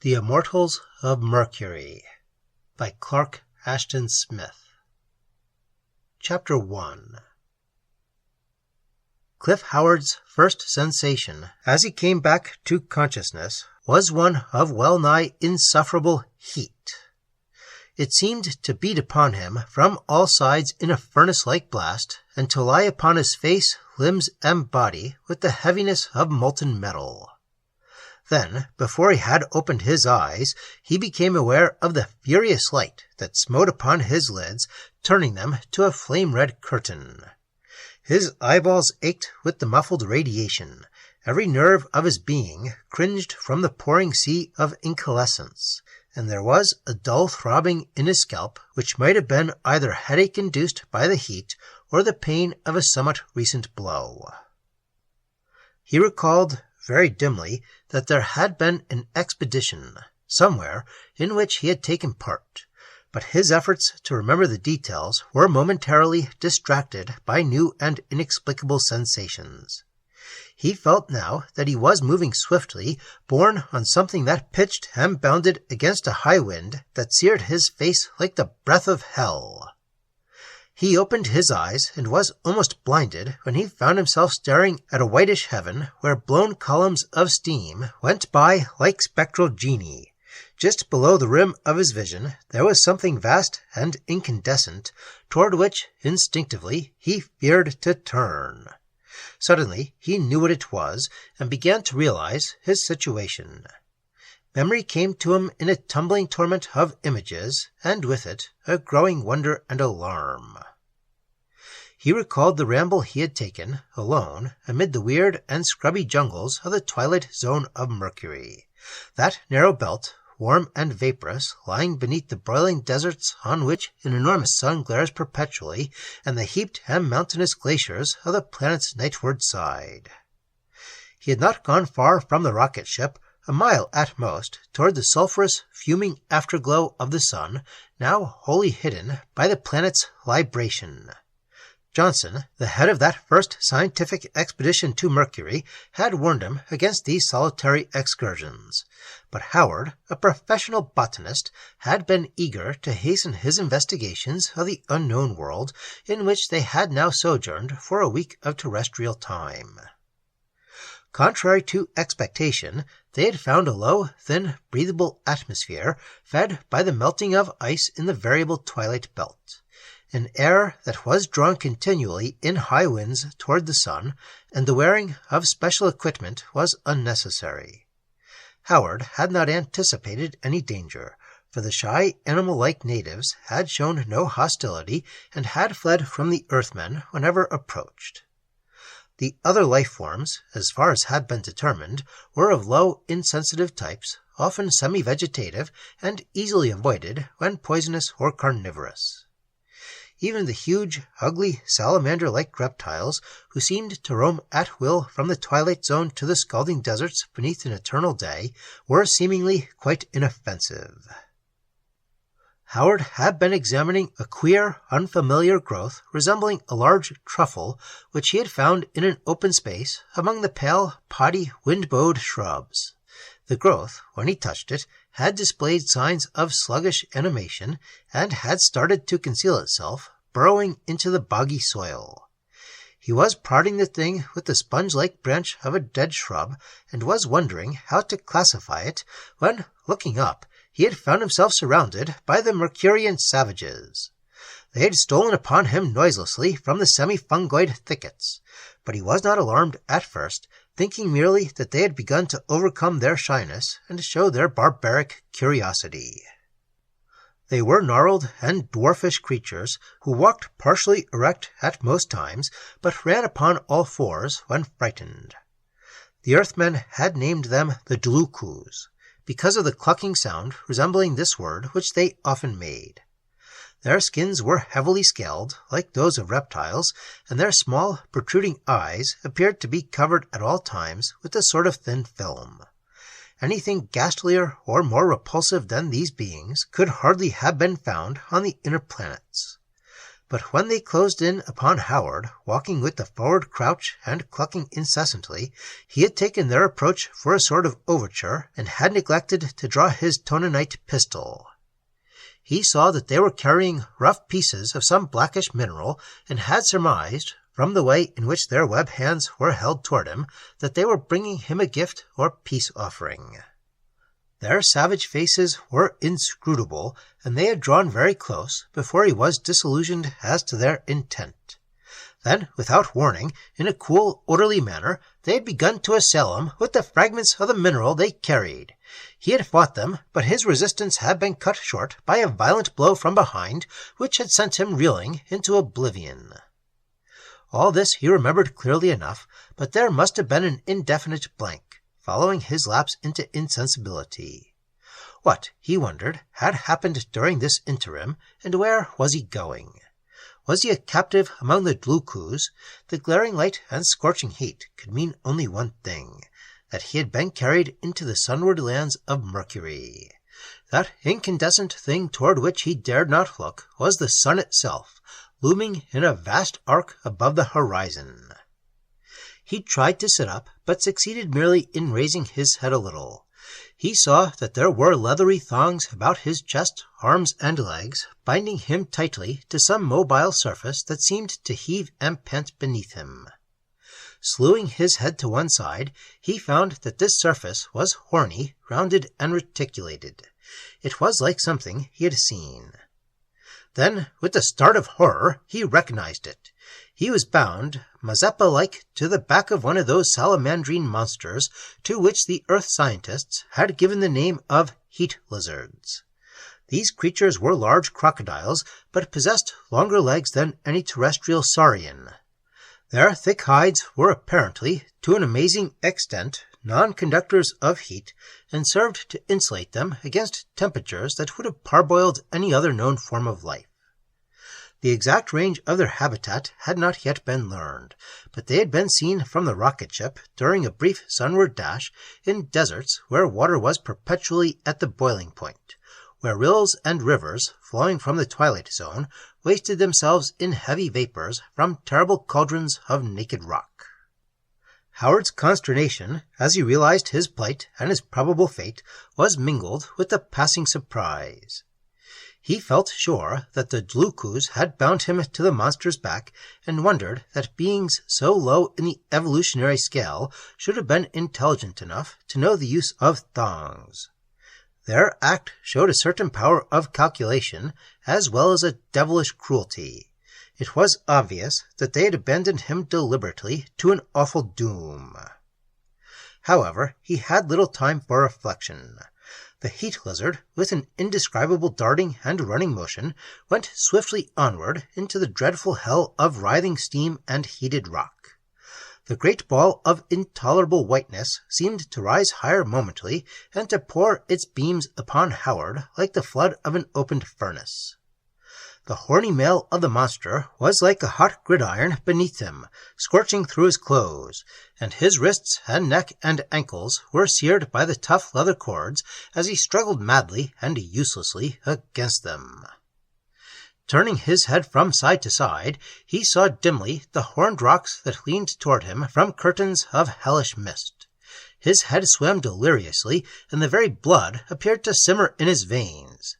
The Immortals of Mercury by Clark Ashton Smith. Chapter 1. Cliff Howard's first sensation as he came back to consciousness was one of well-nigh insufferable heat. It seemed to beat upon him from all sides in a furnace-like blast, and to lie upon his face, limbs, and body with the heaviness of molten metal. Then, before he had opened his eyes, he became aware of the furious light that smote upon his lids, turning them to a flame-red curtain. His eyeballs ached with the muffled radiation. Every nerve of his being cringed from the pouring sea of incalescence, and there was a dull throbbing in his scalp which might have been either headache induced by the heat or the pain of a somewhat recent blow. He recalled very dimly that there had been an expedition somewhere in which he had taken part, but his efforts to remember the details were momentarily distracted by new and inexplicable sensations. He felt now that he was moving swiftly, borne on something that pitched and bounded against a high wind that seared his face like the breath of hell. He opened his eyes and was almost blinded when he found himself staring at a whitish heaven where blown columns of steam went by like spectral genii. Just below the rim of his vision there was something vast and incandescent, toward which instinctively he feared to turn. Suddenly he knew what it was, and began to realize his situation. Memory came to him in a tumbling torrent of images, and with it a growing wonder and alarm. He recalled the ramble he had taken, alone, amid the weird and scrubby jungles of the twilight zone of Mercury. That narrow belt, warm and vaporous, lying beneath the broiling deserts on which an enormous sun glares perpetually, and the heaped and mountainous glaciers of the planet's nightward side. He had not gone far from the rocket ship, a mile at most, toward the sulphurous, fuming afterglow of the sun, now wholly hidden by the planet's libration. Johnson, the head of that first scientific expedition to Mercury, had warned him against these solitary excursions, but Howard, a professional botanist, had been eager to hasten his investigations of the unknown world in which they had now sojourned for a week of terrestrial time. Contrary to expectation, they had found a low, thin, breathable atmosphere fed by the melting of ice in the variable twilight belt. An air that was drawn continually in high winds toward the sun, and the wearing of special equipment was unnecessary. Howard had not anticipated any danger, for the shy, animal-like natives had shown no hostility and had fled from the Earthmen whenever approached. The other life forms, as far as had been determined, were of low, insensitive types, often semi-vegetative, and easily avoided when poisonous or carnivorous. Even the huge, ugly, salamander-like reptiles, who seemed to roam at will from the twilight zone to the scalding deserts beneath an eternal day, were seemingly quite inoffensive. Howard had been examining a queer, unfamiliar growth resembling a large truffle, which he had found in an open space among the pale, poddy, wind-bowed shrubs. The growth, when he touched it, had displayed signs of sluggish animation, and had started to conceal itself, burrowing into the boggy soil. He was prodding the thing with the sponge-like branch of a dead shrub, and was wondering how to classify it, when, looking up, he had found himself surrounded by the Mercurian savages. They had stolen upon him noiselessly from the semi-fungoid thickets, but he was not alarmed at first, thinking merely that they had begun to overcome their shyness and show their barbaric curiosity. They were gnarled and dwarfish creatures who walked partially erect at most times, but ran upon all fours when frightened. The Earthmen had named them the Dlukus, because of the clucking sound resembling this word which they often made. Their skins were heavily scaled, like those of reptiles, and their small, protruding eyes appeared to be covered at all times with a sort of thin film. Anything ghastlier or more repulsive than these beings could hardly have been found on the inner planets. But when they closed in upon Howard, walking with the forward crouch and clucking incessantly, he had taken their approach for a sort of overture, and had neglected to draw his tonanite pistol. He saw that they were carrying rough pieces of some blackish mineral, and had surmised, from the way in which their web hands were held toward him, that they were bringing him a gift or peace offering. Their savage faces were inscrutable, and they had drawn very close before he was disillusioned as to their intent. Then, without warning, in a cool, orderly manner, they had begun to assail him with the fragments of the mineral they carried. He had fought them, but his resistance had been cut short by a violent blow from behind, which had sent him reeling into oblivion. All this he remembered clearly enough, but there must have been an indefinite blank following his lapse into insensibility. What, he wondered, had happened during this interim, and where was he going? Was he a captive among the Dlukus? The glaring light and scorching heat could mean only one thing, that he had been carried into the sunward lands of Mercury. That incandescent thing toward which he dared not look was the sun itself, looming in a vast arc above the horizon. He tried to sit up, but succeeded merely in raising his head a little. He saw that there were leathery thongs about his chest, arms, and legs, binding him tightly to some mobile surface that seemed to heave and pant beneath him. Slewing his head to one side, he found that this surface was horny, rounded, and reticulated. It was like something he had seen. Then, with a start of horror, he recognized it. He was bound, Mazeppa-like, to the back of one of those salamandrine monsters to which the Earth scientists had given the name of heat lizards. These creatures were large crocodiles, but possessed longer legs than any terrestrial saurian. Their thick hides were apparently, to an amazing extent, non-conductors of heat, and served to insulate them against temperatures that would have parboiled any other known form of life. The exact range of their habitat had not yet been learned, but they had been seen from the rocket ship during a brief sunward dash in deserts where water was perpetually at the boiling point, where rills and rivers, flowing from the twilight zone, wasted themselves in heavy vapors from terrible cauldrons of naked rock. Howard's consternation, as he realized his plight and his probable fate, was mingled with a passing surprise. He felt sure that the Dlukus had bound him to the monster's back, and wondered that beings so low in the evolutionary scale should have been intelligent enough to know the use of thongs. Their act showed a certain power of calculation, as well as a devilish cruelty. It was obvious that they had abandoned him deliberately to an awful doom. However, he had little time for reflection. The heat lizard, with an indescribable darting and running motion, went swiftly onward into the dreadful hell of writhing steam and heated rock. The great ball of intolerable whiteness seemed to rise higher momently, and to pour its beams upon Howard like the flood of an opened furnace. The horny mail of the monster was like a hot gridiron beneath him, scorching through his clothes, and his wrists and neck and ankles were seared by the tough leather cords as he struggled madly and uselessly against them. Turning his head from side to side, he saw dimly the horned rocks that leaned toward him from curtains of hellish mist. His head swam deliriously, and the very blood appeared to simmer in his veins.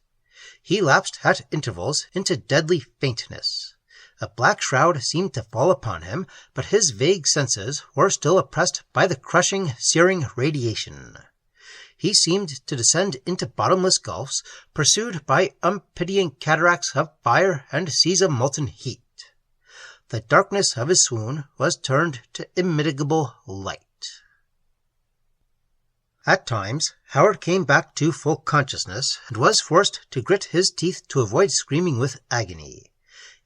He lapsed at intervals into deadly faintness. A black shroud seemed to fall upon him, but his vague senses were still oppressed by the crushing, searing radiation. He seemed to descend into bottomless gulfs, pursued by unpitying cataracts of fire and seas of molten heat. The darkness of his swoon was turned to immitigable light. At times, Howard came back to full consciousness, and was forced to grit his teeth to avoid screaming with agony.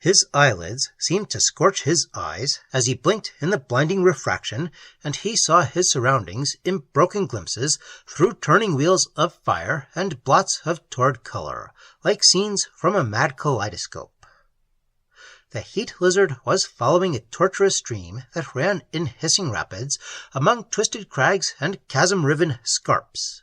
His eyelids seemed to scorch his eyes as he blinked in the blinding refraction, and he saw his surroundings in broken glimpses through turning wheels of fire and blots of torrid color, like scenes from a mad kaleidoscope. The heat lizard was following a tortuous stream that ran in hissing rapids among twisted crags and chasm-riven scarps.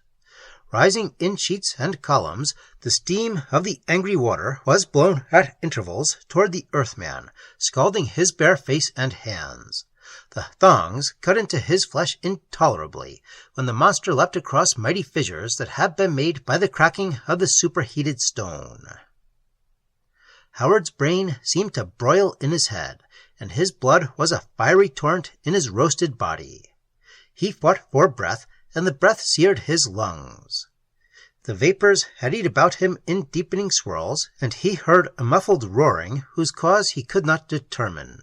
Rising in sheets and columns, the steam of the angry water was blown at intervals toward the Earthman, scalding his bare face and hands. The thongs cut into his flesh intolerably when the monster leapt across mighty fissures that had been made by the cracking of the superheated stone. Howard's brain seemed to broil in his head, and his blood was a fiery torrent in his roasted body. He fought for breath, and the breath seared his lungs. The vapors eddied about him in deepening swirls, and he heard a muffled roaring whose cause he could not determine.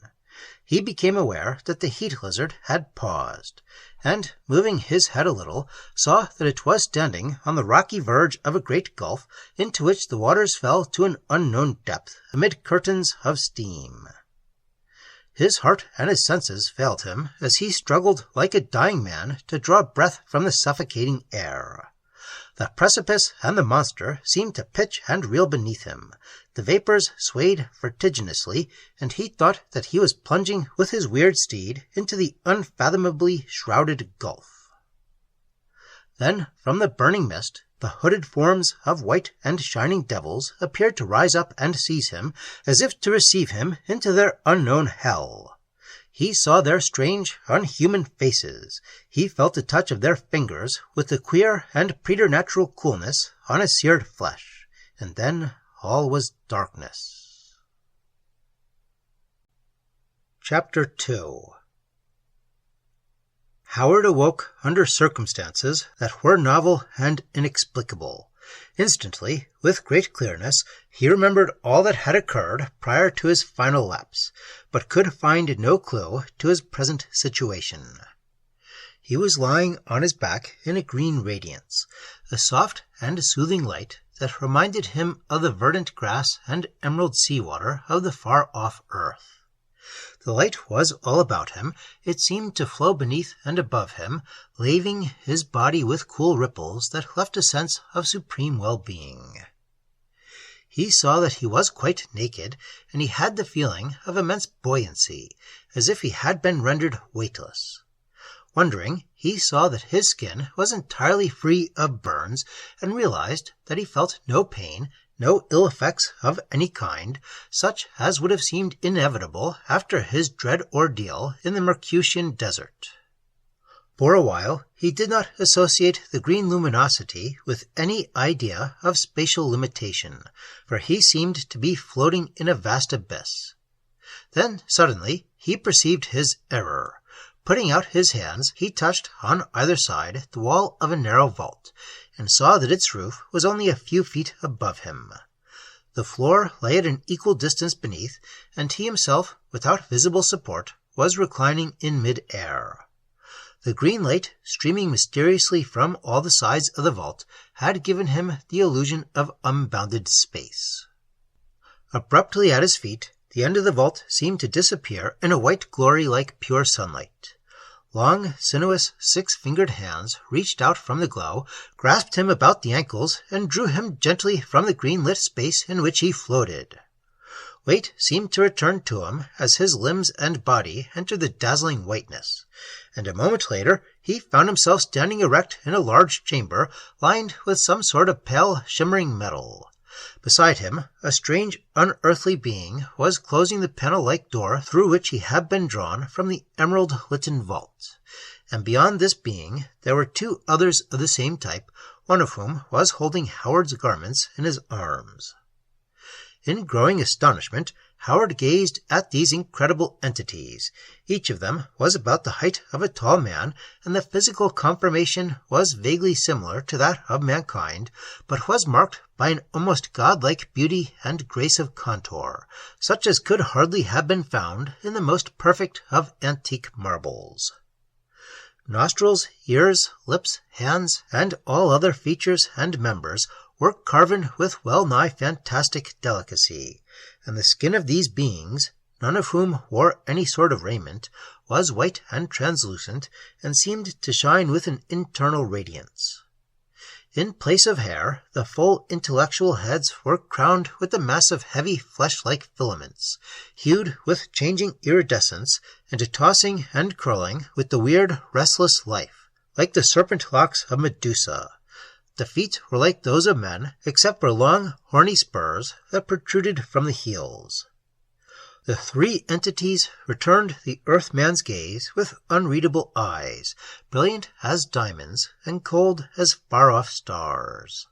He became aware that the heat lizard had paused, and, moving his head a little, saw that it was standing on the rocky verge of a great gulf into which the waters fell to an unknown depth amid curtains of steam. His heart and his senses failed him as he struggled like a dying man to draw breath from the suffocating air. The precipice and the monster seemed to pitch and reel beneath him. The vapors swayed vertiginously, and he thought that he was plunging with his weird steed into the unfathomably shrouded gulf. Then, from the burning mist, the hooded forms of white and shining devils appeared to rise up and seize him, as if to receive him into their unknown hell. He saw their strange, unhuman faces. He felt the touch of their fingers with the queer and preternatural coolness on his seared flesh. And then all was darkness. Chapter 2. Howard awoke under circumstances that were novel and inexplicable. Instantly, with great clearness, he remembered all that had occurred prior to his final lapse, but could find no clue to his present situation. He was lying on his back in a green radiance, a soft and soothing light that reminded him of the verdant grass and emerald sea-water of the far-off earth. The light was all about him. It seemed to flow beneath and above him, laving his body with cool ripples that left a sense of supreme well-being. He saw that he was quite naked, and he had the feeling of immense buoyancy, as if he had been rendered weightless. Wondering, he saw that his skin was entirely free of burns, and realized that he felt no pain, no ill effects of any kind, such as would have seemed inevitable after his dread ordeal in the Mercutian desert. For a while he did not associate the green luminosity with any idea of spatial limitation, for he seemed to be floating in a vast abyss. Then suddenly he perceived his error. Putting out his hands, he touched on either side the wall of a narrow vault, and saw that its roof was only a few feet above him. The floor lay at an equal distance beneath, and he himself, without visible support, was reclining in mid-air. The green light, streaming mysteriously from all the sides of the vault, had given him the illusion of unbounded space. Abruptly at his feet, the end of the vault seemed to disappear in a white glory like pure sunlight. Long, sinuous, six-fingered hands reached out from the glow, grasped him about the ankles, and drew him gently from the green-lit space in which he floated. Weight seemed to return to him as his limbs and body entered the dazzling whiteness, and a moment later he found himself standing erect in a large chamber lined with some sort of pale, shimmering metal. Beside him, a strange, unearthly being was closing the panel-like door through which he had been drawn from the emerald-litten vault. And beyond this being, there were two others of the same type, one of whom was holding Howard's garments in his arms. In growing astonishment, Howard gazed at these incredible entities. Each of them was about the height of a tall man, and the physical conformation was vaguely similar to that of mankind, but was marked by an almost godlike beauty and grace of contour, such as could hardly have been found in the most perfect of antique marbles. Nostrils, ears, lips, hands, and all other features and members were carven with well-nigh fantastic delicacy, and the skin of these beings, none of whom wore any sort of raiment, was white and translucent, and seemed to shine with an internal radiance. In place of hair, the full intellectual heads were crowned with a mass of heavy flesh-like filaments, hued with changing iridescence, and tossing and curling with the weird, restless life, like the serpent locks of Medusa. The feet were like those of men, except for long, horny spurs that protruded from the heels. The three entities returned the Earthman's gaze with unreadable eyes, brilliant as diamonds and cold as far-off stars.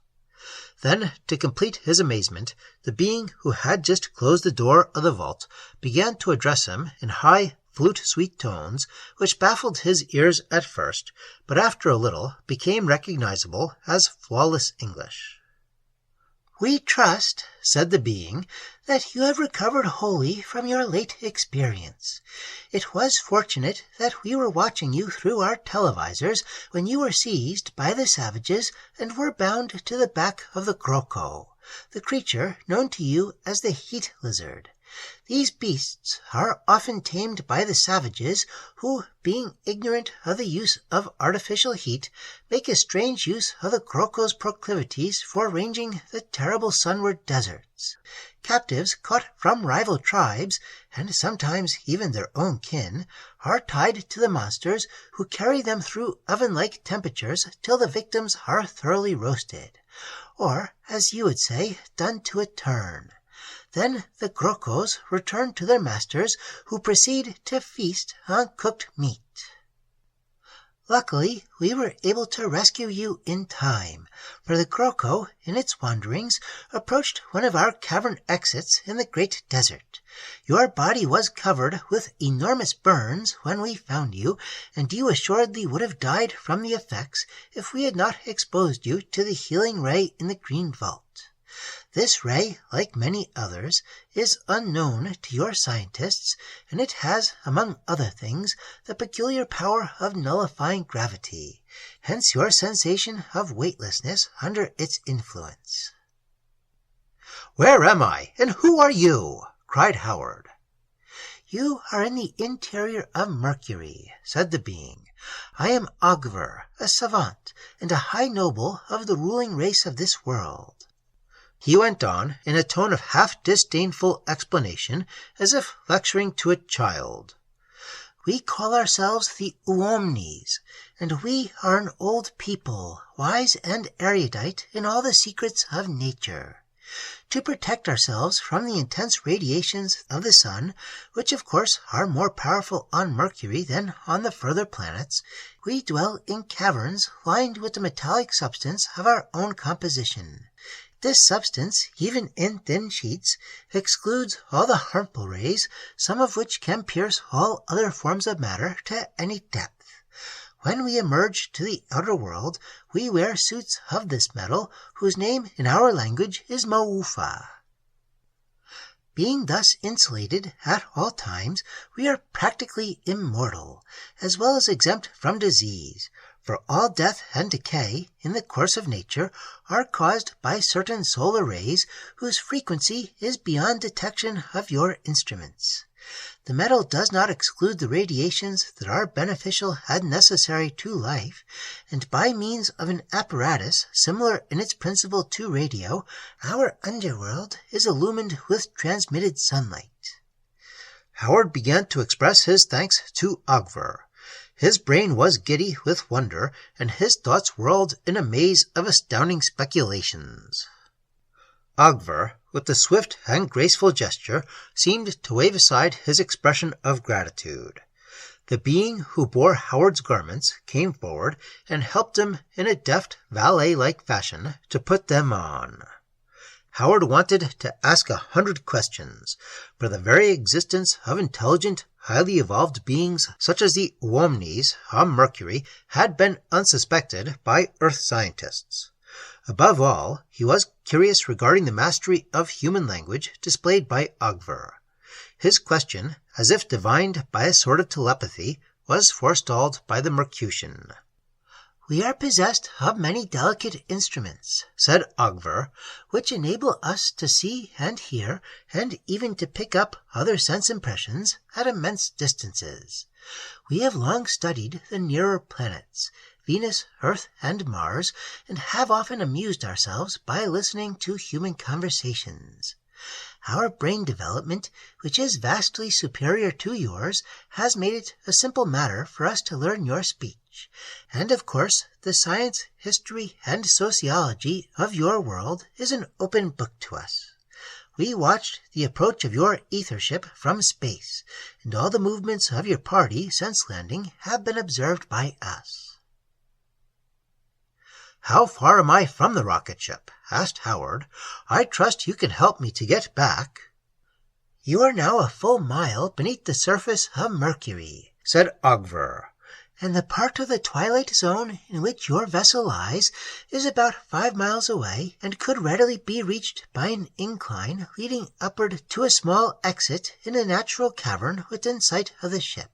Then, to complete his amazement, the being who had just closed the door of the vault began to address him in high, flute-sweet tones, which baffled his ears at first, but after a little became recognizable as flawless English. "We trust," said the being, "that you have recovered wholly from your late experience. It was fortunate that we were watching you through our televisors when you were seized by the savages and were bound to the back of the Kroko, the creature known to you as the heat lizard. These beasts are often tamed by the savages, who, being ignorant of the use of artificial heat, make a strange use of the Kroko's proclivities for ranging the terrible sunward deserts. Captives caught from rival tribes, and sometimes even their own kin, are tied to the monsters, who carry them through oven-like temperatures till the victims are thoroughly roasted, or, as you would say, done to a turn. Then the Krokos return to their masters, who proceed to feast on cooked meat. Luckily, we were able to rescue you in time, for the Kroko, in its wanderings, approached one of our cavern exits in the great desert. Your body was covered with enormous burns when we found you, and you assuredly would have died from the effects if we had not exposed you to the healing ray in the green vault. This ray, like many others, is unknown to your scientists, and it has, among other things, the peculiar power of nullifying gravity, hence your sensation of weightlessness under its influence." "Where am I, and who are you?" cried Howard. "You are in the interior of Mercury," said the being. "I am Ogver, a savant, and a high noble of the ruling race of this world." He went on in a tone of half-disdainful explanation, as if lecturing to a child. "We call ourselves the Uomnes, and we are an old people, wise and erudite in all the secrets of nature. To protect ourselves from the intense radiations of the sun, which of course are more powerful on Mercury than on the further planets, we dwell in caverns lined with the metallic substance of our own composition. This substance, even in thin sheets, excludes all the harmful rays, some of which can pierce all other forms of matter to any depth. When we emerge to the outer world, we wear suits of this metal, whose name in our language is Maufa. Being thus insulated at all times, we are practically immortal, as well as exempt from disease, for all death and decay in the course of nature are caused by certain solar rays whose frequency is beyond detection of your instruments. The metal does not exclude the radiations that are beneficial and necessary to life, and by means of an apparatus similar in its principle to radio, our underworld is illumined with transmitted sunlight." Howard began to express his thanks to Ogver. His brain was giddy with wonder, and his thoughts whirled in a maze of astounding speculations. Ogver, with a swift and graceful gesture, seemed to wave aside his expression of gratitude. The being who bore Howard's garments came forward and helped him in a deft, valet-like fashion to put them on. Howard wanted to ask 100 questions, for the very existence of intelligent, highly evolved beings such as the Uomnes on Mercury had been unsuspected by Earth scientists. Above all, he was curious regarding the mastery of human language displayed by Ogver. His question, as if divined by a sort of telepathy, was forestalled by the Mercutian. "We are possessed of many delicate instruments," said Ogver, "which enable us to see and hear, and even to pick up other sense impressions at immense distances. We have long studied the nearer planets, Venus, Earth, and Mars, and have often amused ourselves by listening to human conversations. Our brain development, which is vastly superior to yours, has made it a simple matter for us to learn your speech. And of course, the science, history, and sociology of your world is an open book to us. We watched the approach of your ether ship from space, and all the movements of your party since landing have been observed by us." "How far am I from the rocket ship?" asked Howard. "I trust you can help me to get back." "You are now a full mile beneath the surface of Mercury," said Ogver, "and the part of the twilight zone in which your vessel lies is about 5 miles away and could readily be reached by an incline leading upward to a small exit in a natural cavern within sight of the ship.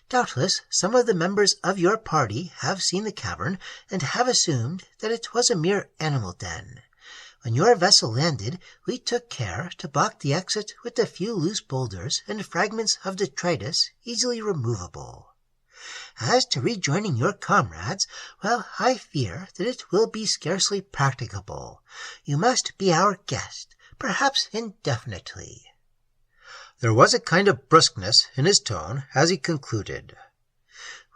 Doubtless some of the members of your party have seen the cavern and have assumed that it was a mere animal den. When your vessel landed, we took care to block the exit with a few loose boulders and fragments of detritus easily removable. As to rejoining your comrades, well, I fear that it will be scarcely practicable. You must be our guest, perhaps indefinitely." There was a kind of brusqueness in his tone as he concluded.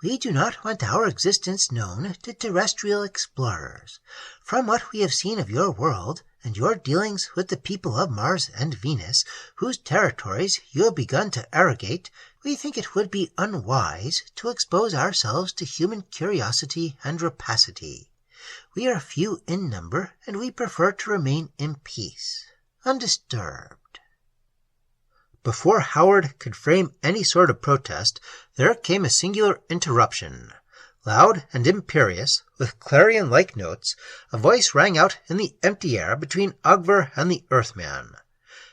"We do not want our existence known to terrestrial explorers. From what we have seen of your world, and your dealings with the people of Mars and Venus, whose territories you have begun to arrogate, we think it would be unwise to expose ourselves to human curiosity and rapacity. We are few in number, and we prefer to remain in peace, undisturbed." Before Howard could frame any sort of protest, there came a singular interruption. Loud and imperious, with clarion-like notes, a voice rang out in the empty air between Ogver and the Earthman.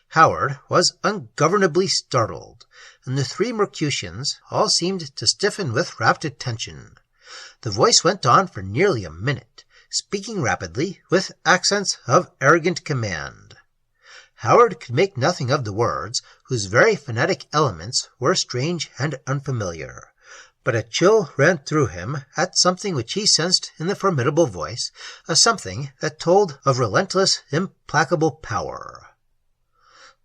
Howard was ungovernably startled, and the 3 Mercutians all seemed to stiffen with rapt attention. The voice went on for nearly a minute, speaking rapidly, with accents of arrogant command. Howard could make nothing of the words, whose very phonetic elements were strange and unfamiliar, but a chill ran through him at something which he sensed in the formidable voice, a something that told of relentless, implacable power.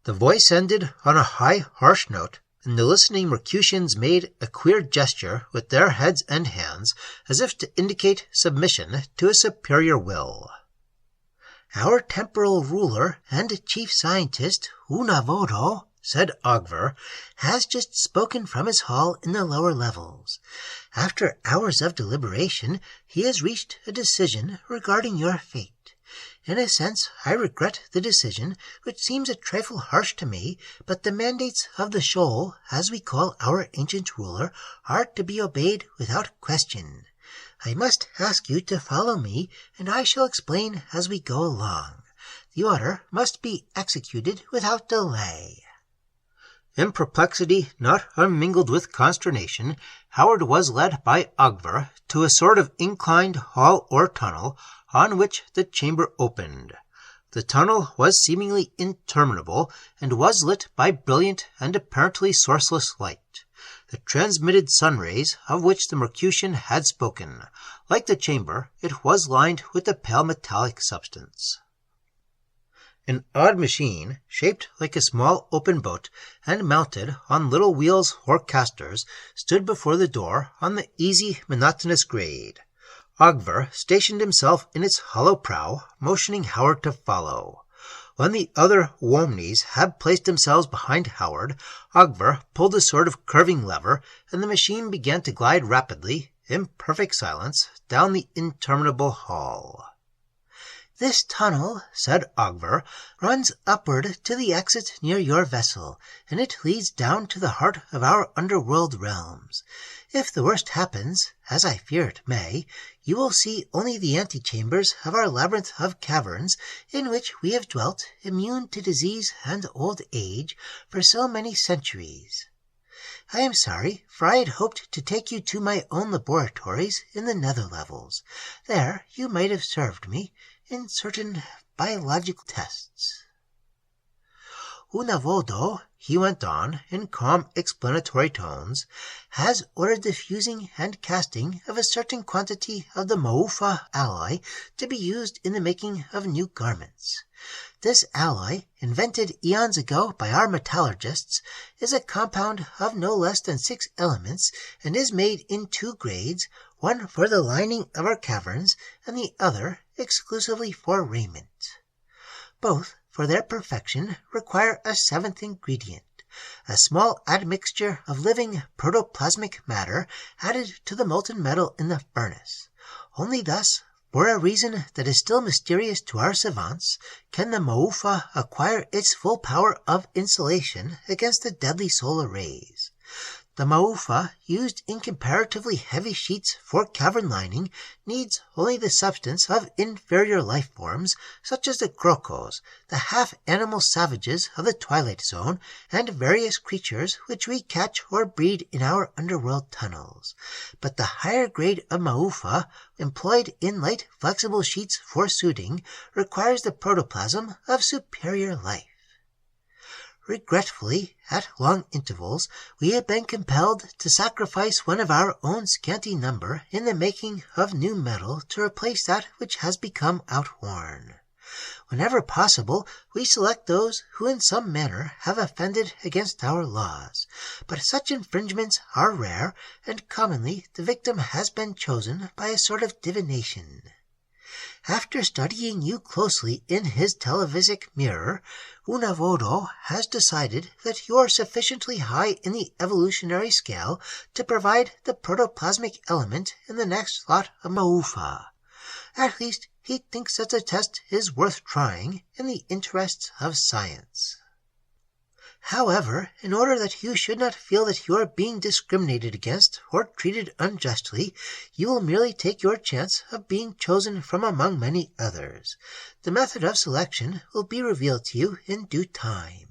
The voice ended on a high, harsh note, and the listening Mercutians made a queer gesture with their heads and hands, as if to indicate submission to a superior will. "Our temporal ruler and chief scientist, Unavodo," said Ogver, "has just spoken from his hall in the lower levels. After hours of deliberation, he has reached a decision regarding your fate. In a sense, I regret the decision, which seems a trifle harsh to me, but the mandates of the Shoal, as we call our ancient ruler, are to be obeyed without question. I must ask you to follow me, and I shall explain as we go along. The order must be executed without delay." In perplexity not unmingled with consternation, Howard was led by Ogver to a sort of inclined hall or tunnel, on which the chamber opened. The tunnel was seemingly interminable, and was lit by brilliant and apparently sourceless light, the transmitted sun rays of which the Mercutian had spoken. Like the chamber, it was lined with a pale metallic substance. An odd machine, shaped like a small open boat and mounted on little wheels or casters, stood before the door on the easy, monotonous grade. Ogver stationed himself in its hollow prow, motioning Howard to follow. When the other Womneys had placed themselves behind Howard, Ogver pulled a sort of curving lever, and the machine began to glide rapidly, in perfect silence, down the interminable hall. "This tunnel," said Ogver, "runs upward to the exit near your vessel, and it leads down to the heart of our underworld realms. If the worst happens, as I fear it may, you will see only the antechambers of our labyrinth of caverns, in which we have dwelt, immune to disease and old age, for so many centuries. I am sorry, for I had hoped to take you to my own laboratories in the nether levels. There you might have served me in certain biological tests." Unavodo, he went on, in calm explanatory tones, has ordered the fusing and casting of a certain quantity of the Maufa alloy to be used in the making of new garments. This alloy, invented eons ago by our metallurgists, is a compound of no less than 6 elements and is made in 2 grades, one for the lining of our caverns and the other exclusively for raiment. Both, for their perfection, require a 7th ingredient, a small admixture of living protoplasmic matter added to the molten metal in the furnace. Only thus, for a reason that is still mysterious to our savants, can the Maufa acquire its full power of insulation against the deadly solar rays. The Maufa, used in comparatively heavy sheets for cavern lining, needs only the substance of inferior life forms, such as the Grokos, the half-animal savages of the Twilight Zone, and various creatures which we catch or breed in our underworld tunnels. But the higher grade of Maufa, employed in light, flexible sheets for suiting, requires the protoplasm of superior life. Regretfully, at long intervals, we have been compelled to sacrifice one of our own scanty number in the making of new metal to replace that which has become outworn. Whenever possible, we select those who in some manner have offended against our laws, but such infringements are rare, and commonly the victim has been chosen by a sort of divination. After studying you closely in his televisic mirror, Unavodo has decided that you are sufficiently high in the evolutionary scale to provide the protoplasmic element in the next lot of Maufa. At least, he thinks that the test is worth trying in the interests of science. However, in order that you should not feel that you are being discriminated against or treated unjustly, you will merely take your chance of being chosen from among many others. The method of selection will be revealed to you in due time.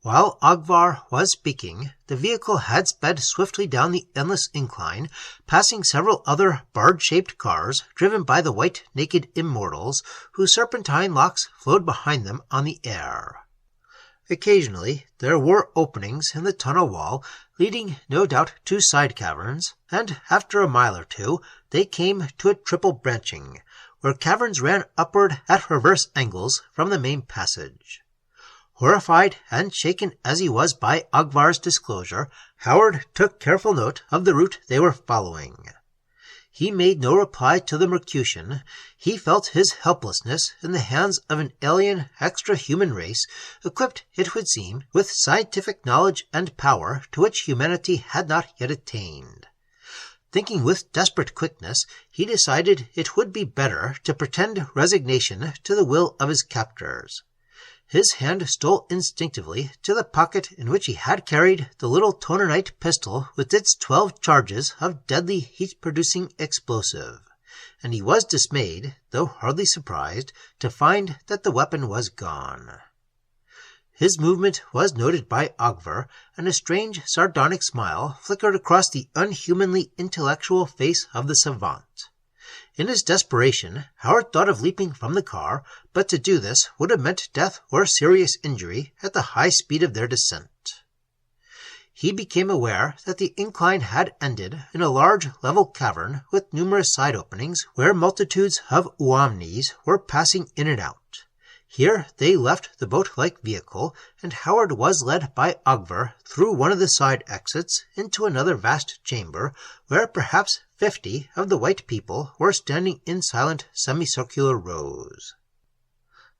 While Ogvar was speaking, the vehicle had sped swiftly down the endless incline, passing several other barge-shaped cars driven by the white, naked Immortals, whose serpentine locks flowed behind them on the air. Occasionally there were openings in the tunnel wall, leading no doubt to side caverns, and after a mile or two they came to a triple branching, where caverns ran upward at reverse angles from the main passage. Horrified and shaken as he was by Ogvar's disclosure, Howard took careful note of the route they were following. He made no reply to the Mercutian. He felt his helplessness in the hands of an alien extra-human race, equipped, it would seem, with scientific knowledge and power to which humanity had not yet attained. Thinking with desperate quickness, he decided it would be better to pretend resignation to the will of his captors. His hand stole instinctively to the pocket in which he had carried the little tonernite pistol with its 12 charges of deadly heat-producing explosive, and he was dismayed, though hardly surprised, to find that the weapon was gone. His movement was noted by Ogvar, and a strange sardonic smile flickered across the unhumanly intellectual face of the savant. In his desperation, Howard thought of leaping from the car, but to do this would have meant death or serious injury at the high speed of their descent. He became aware that the incline had ended in a large level cavern with numerous side openings where multitudes of uomnis were passing in and out. Here they left the boat-like vehicle, and Howard was led by Ogvar through one of the side exits into another vast chamber, where perhaps 50 of the white people were standing in silent semicircular rows.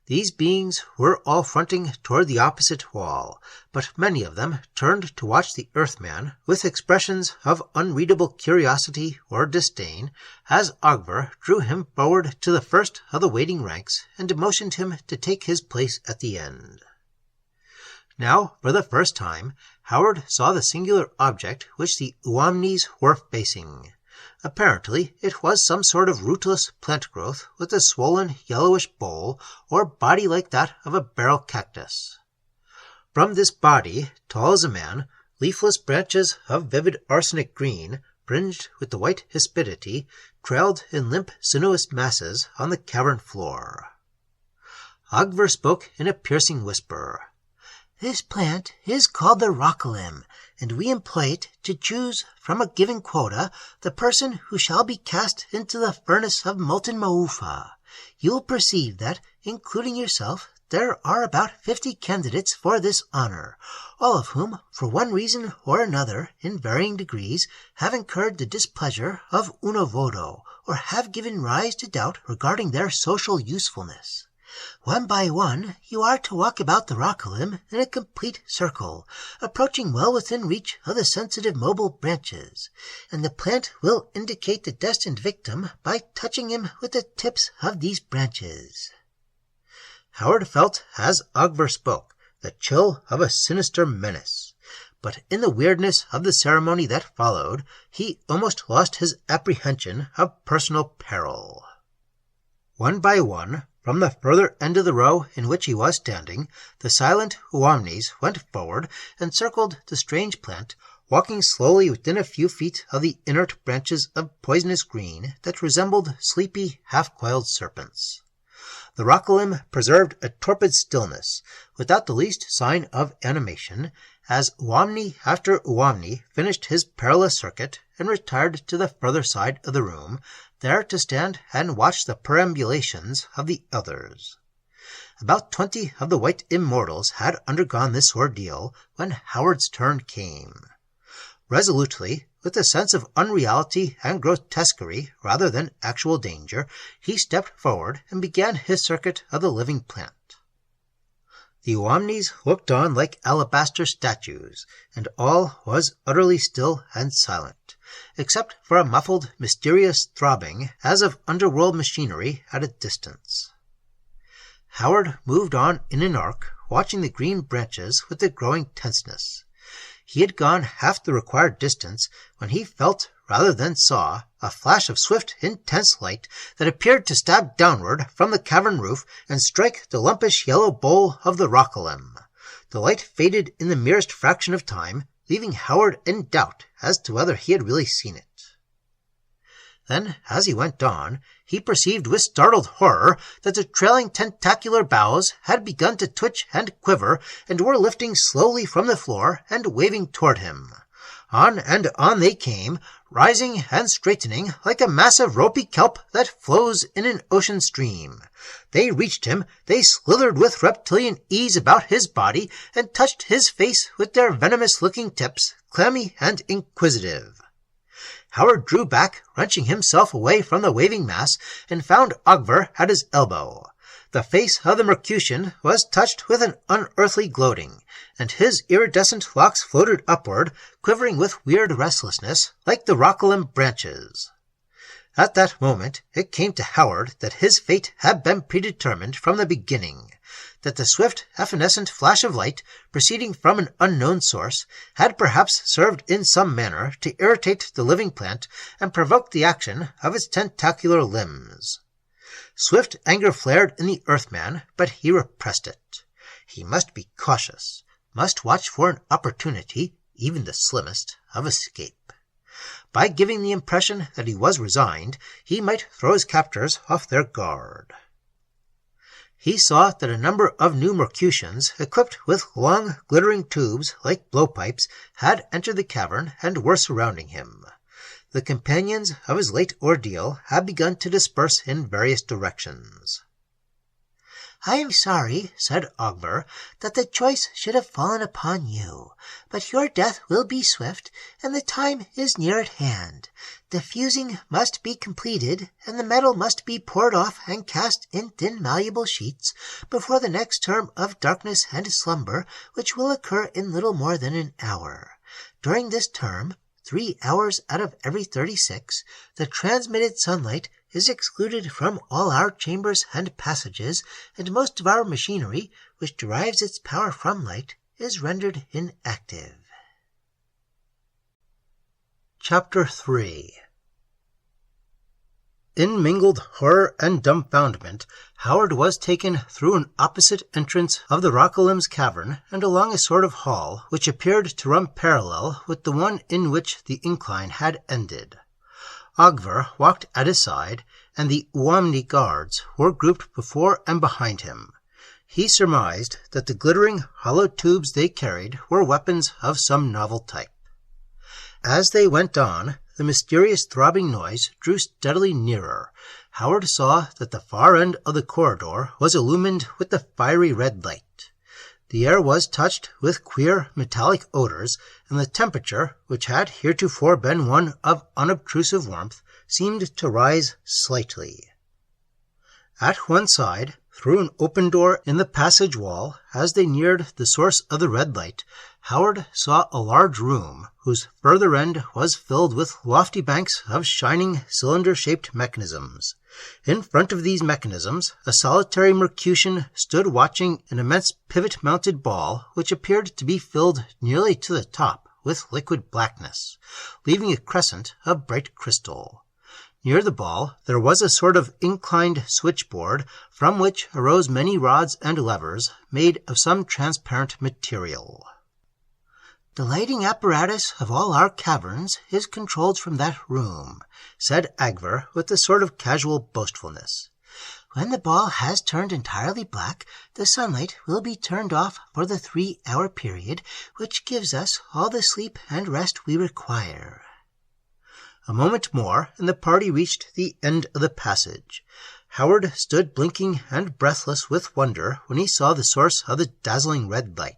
These beings were all fronting toward the opposite wall, but many of them turned to watch the Earthman with expressions of unreadable curiosity or disdain, as Ogvar drew him forward to the first of the waiting ranks and motioned him to take his place at the end. Now, for the first time, Howard saw the singular object which the uomnis were facing. Apparently, it was some sort of rootless plant growth with a swollen yellowish bowl or body like that of a barrel cactus. From this body, tall as a man, leafless branches of vivid arsenic green, fringed with the white hispidity, trailed in limp sinuous masses on the cavern floor. Ogver spoke in a piercing whisper. This plant is called the rockolim, and we employ it to choose from a given quota the person who shall be cast into the furnace of molten maufa. You will perceive that, including yourself, there are about 50 candidates for this honor, all of whom, for one reason or another, in varying degrees, have incurred the displeasure of Unavodo, or have given rise to doubt regarding their social usefulness. One by one, you are to walk about the rockolim in a complete circle, approaching well within reach of the sensitive mobile branches, and the plant will indicate the destined victim by touching him with the tips of these branches. Howard felt, as Ogver spoke, the chill of a sinister menace, but in the weirdness of the ceremony that followed, he almost lost his apprehension of personal peril. One by one, from the further end of the row in which he was standing, the silent Uomnes went forward and circled the strange plant, walking slowly within a few feet of the inert branches of poisonous green that resembled sleepy, half-coiled serpents. The rockolim preserved a torpid stillness, without the least sign of animation, as Uomni after Uomni finished his perilous circuit and retired to the further side of the room, there to stand and watch the perambulations of the others. About 20 of the white immortals had undergone this ordeal when Howard's turn came. Resolutely, with a sense of unreality and grotesquerie rather than actual danger, he stepped forward and began his circuit of the living plant. The Uomnes looked on like alabaster statues, and all was utterly still and silent, except for a muffled, mysterious throbbing as of underworld machinery at a distance. Howard moved on in an arc, watching the green branches with a growing tenseness. He had gone half the required distance when he felt, rather than saw, a flash of swift, intense light that appeared to stab downward from the cavern roof and strike the lumpish yellow bowl of the rockolim. The light faded in the merest fraction of time, leaving Howard in doubt as to whether he had really seen it. Then, as he went on, he perceived with startled horror that the trailing tentacular boughs had begun to twitch and quiver, and were lifting slowly from the floor and waving toward him. On and on they came, rising and straightening like a mass of ropey kelp that flows in an ocean stream. They reached him, they slithered with reptilian ease about his body, and touched his face with their venomous-looking tips, clammy and inquisitive. Howard drew back, wrenching himself away from the waving mass, and found Ogver at his elbow. The face of the Mercutian was touched with an unearthly gloating, and his iridescent locks floated upward, quivering with weird restlessness, like the rockolim branches. At that moment it came to Howard that his fate had been predetermined from the beginning, that the swift, evanescent flash of light, proceeding from an unknown source, had perhaps served in some manner to irritate the living plant and provoke the action of its tentacular limbs. Swift anger flared in the Earthman, but he repressed it. He must be cautious, must watch for an opportunity, even the slimmest, of escape. By giving the impression that he was resigned, he might throw his captors off their guard. He saw that a number of new Mercutians, equipped with long, glittering tubes like blowpipes, had entered the cavern and were surrounding him. The companions of his late ordeal had begun to disperse in various directions. "I am sorry," said Ogver, "that the choice should have fallen upon you, but your death will be swift, and the time is near at hand. The fusing must be completed, and the metal must be poured off and cast in thin malleable sheets before the next term of darkness and slumber, which will occur in little more than an hour. During this term, 3 hours out of every 36, the transmitted sunlight is excluded from all our chambers and passages, and most of our machinery, which derives its power from light, is rendered inactive." Chapter 3. In mingled horror and dumbfoundment, Howard was taken through an opposite entrance of the rockolim's cavern and along a sort of hall which appeared to run parallel with the one in which the incline had ended. Ogver walked at his side, and the Uomni guards were grouped before and behind him. He surmised that the glittering hollow tubes they carried were weapons of some novel type. As they went on, the mysterious throbbing noise drew steadily nearer. Howard saw that the far end of the corridor was illumined with the fiery red light. The air was touched with queer metallic odors, and the temperature, which had heretofore been one of unobtrusive warmth, seemed to rise slightly. At one side, through an open door in the passage wall, as they neared the source of the red light, Howard saw a large room whose further end was filled with lofty banks of shining cylinder-shaped mechanisms. In front of these mechanisms, a solitary Mercutian stood watching an immense pivot-mounted ball which appeared to be filled nearly to the top with liquid blackness, leaving a crescent of bright crystal. Near the ball there was a sort of inclined switchboard from which arose many rods and levers made of some transparent material. "The lighting apparatus of all our caverns is controlled from that room," said Agver with a sort of casual boastfulness. "When the ball has turned entirely black, the sunlight will be turned off for the 3-hour period, which gives us all the sleep and rest we require." A moment more, and the party reached the end of the passage. Howard stood blinking and breathless with wonder when he saw the source of the dazzling red light.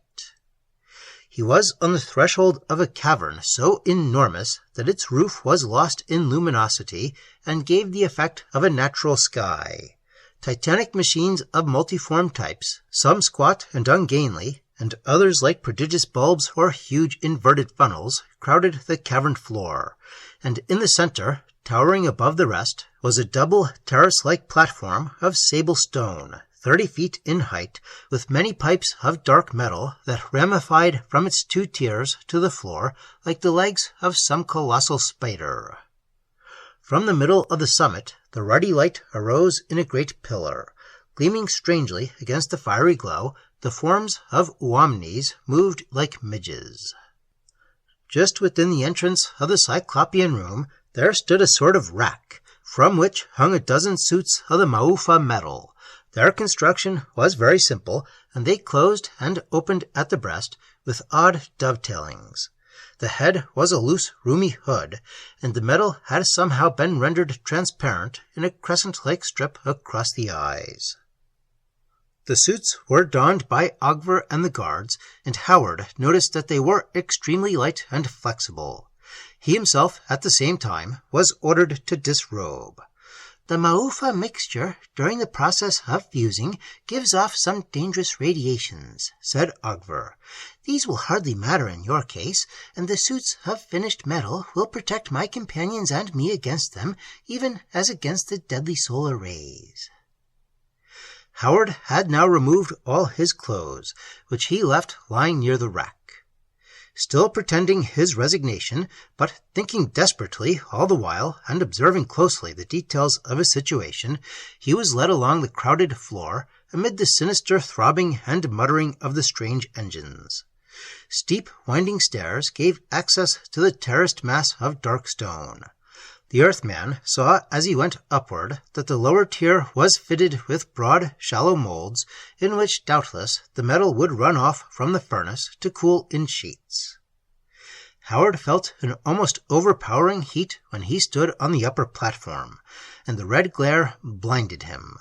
He was on the threshold of a cavern so enormous that its roof was lost in luminosity and gave the effect of a natural sky. Titanic machines of multiform types, some squat and ungainly, and others like prodigious bulbs or huge inverted funnels, crowded the cavern floor, and in the center, towering above the rest, was a double terrace-like platform of sable stone, 30 feet in height, with many pipes of dark metal that ramified from its 2 tiers to the floor like the legs of some colossal spider. From the middle of the summit, the ruddy light arose in a great pillar. Gleaming strangely against the fiery glow, the forms of Uomnes moved like midges. Just within the entrance of the Cyclopean room, there stood a sort of rack, from which hung a dozen suits of the Maufa metal. Their construction was very simple, and they closed and opened at the breast with odd dovetailings. The head was a loose, roomy hood, and the metal had somehow been rendered transparent in a crescent-like strip across the eyes. The suits were donned by Agver and the guards, and Howard noticed that they were extremely light and flexible. He himself, at the same time, was ordered to disrobe. "The Maufa mixture, during the process of fusing, gives off some dangerous radiations," said Agver. "These will hardly matter in your case, and the suits of finished metal will protect my companions and me against them, even as against the deadly solar rays." Howard had now removed all his clothes, which he left lying near the rack. Still pretending his resignation, but thinking desperately all the while and observing closely the details of his situation, he was led along the crowded floor amid the sinister throbbing and muttering of the strange engines. Steep, winding stairs gave access to the terraced mass of dark stone. The Earthman saw as he went upward that the lower tier was fitted with broad, shallow molds, in which doubtless the metal would run off from the furnace to cool in sheets. Howard felt an almost overpowering heat when he stood on the upper platform, and the red glare blinded him.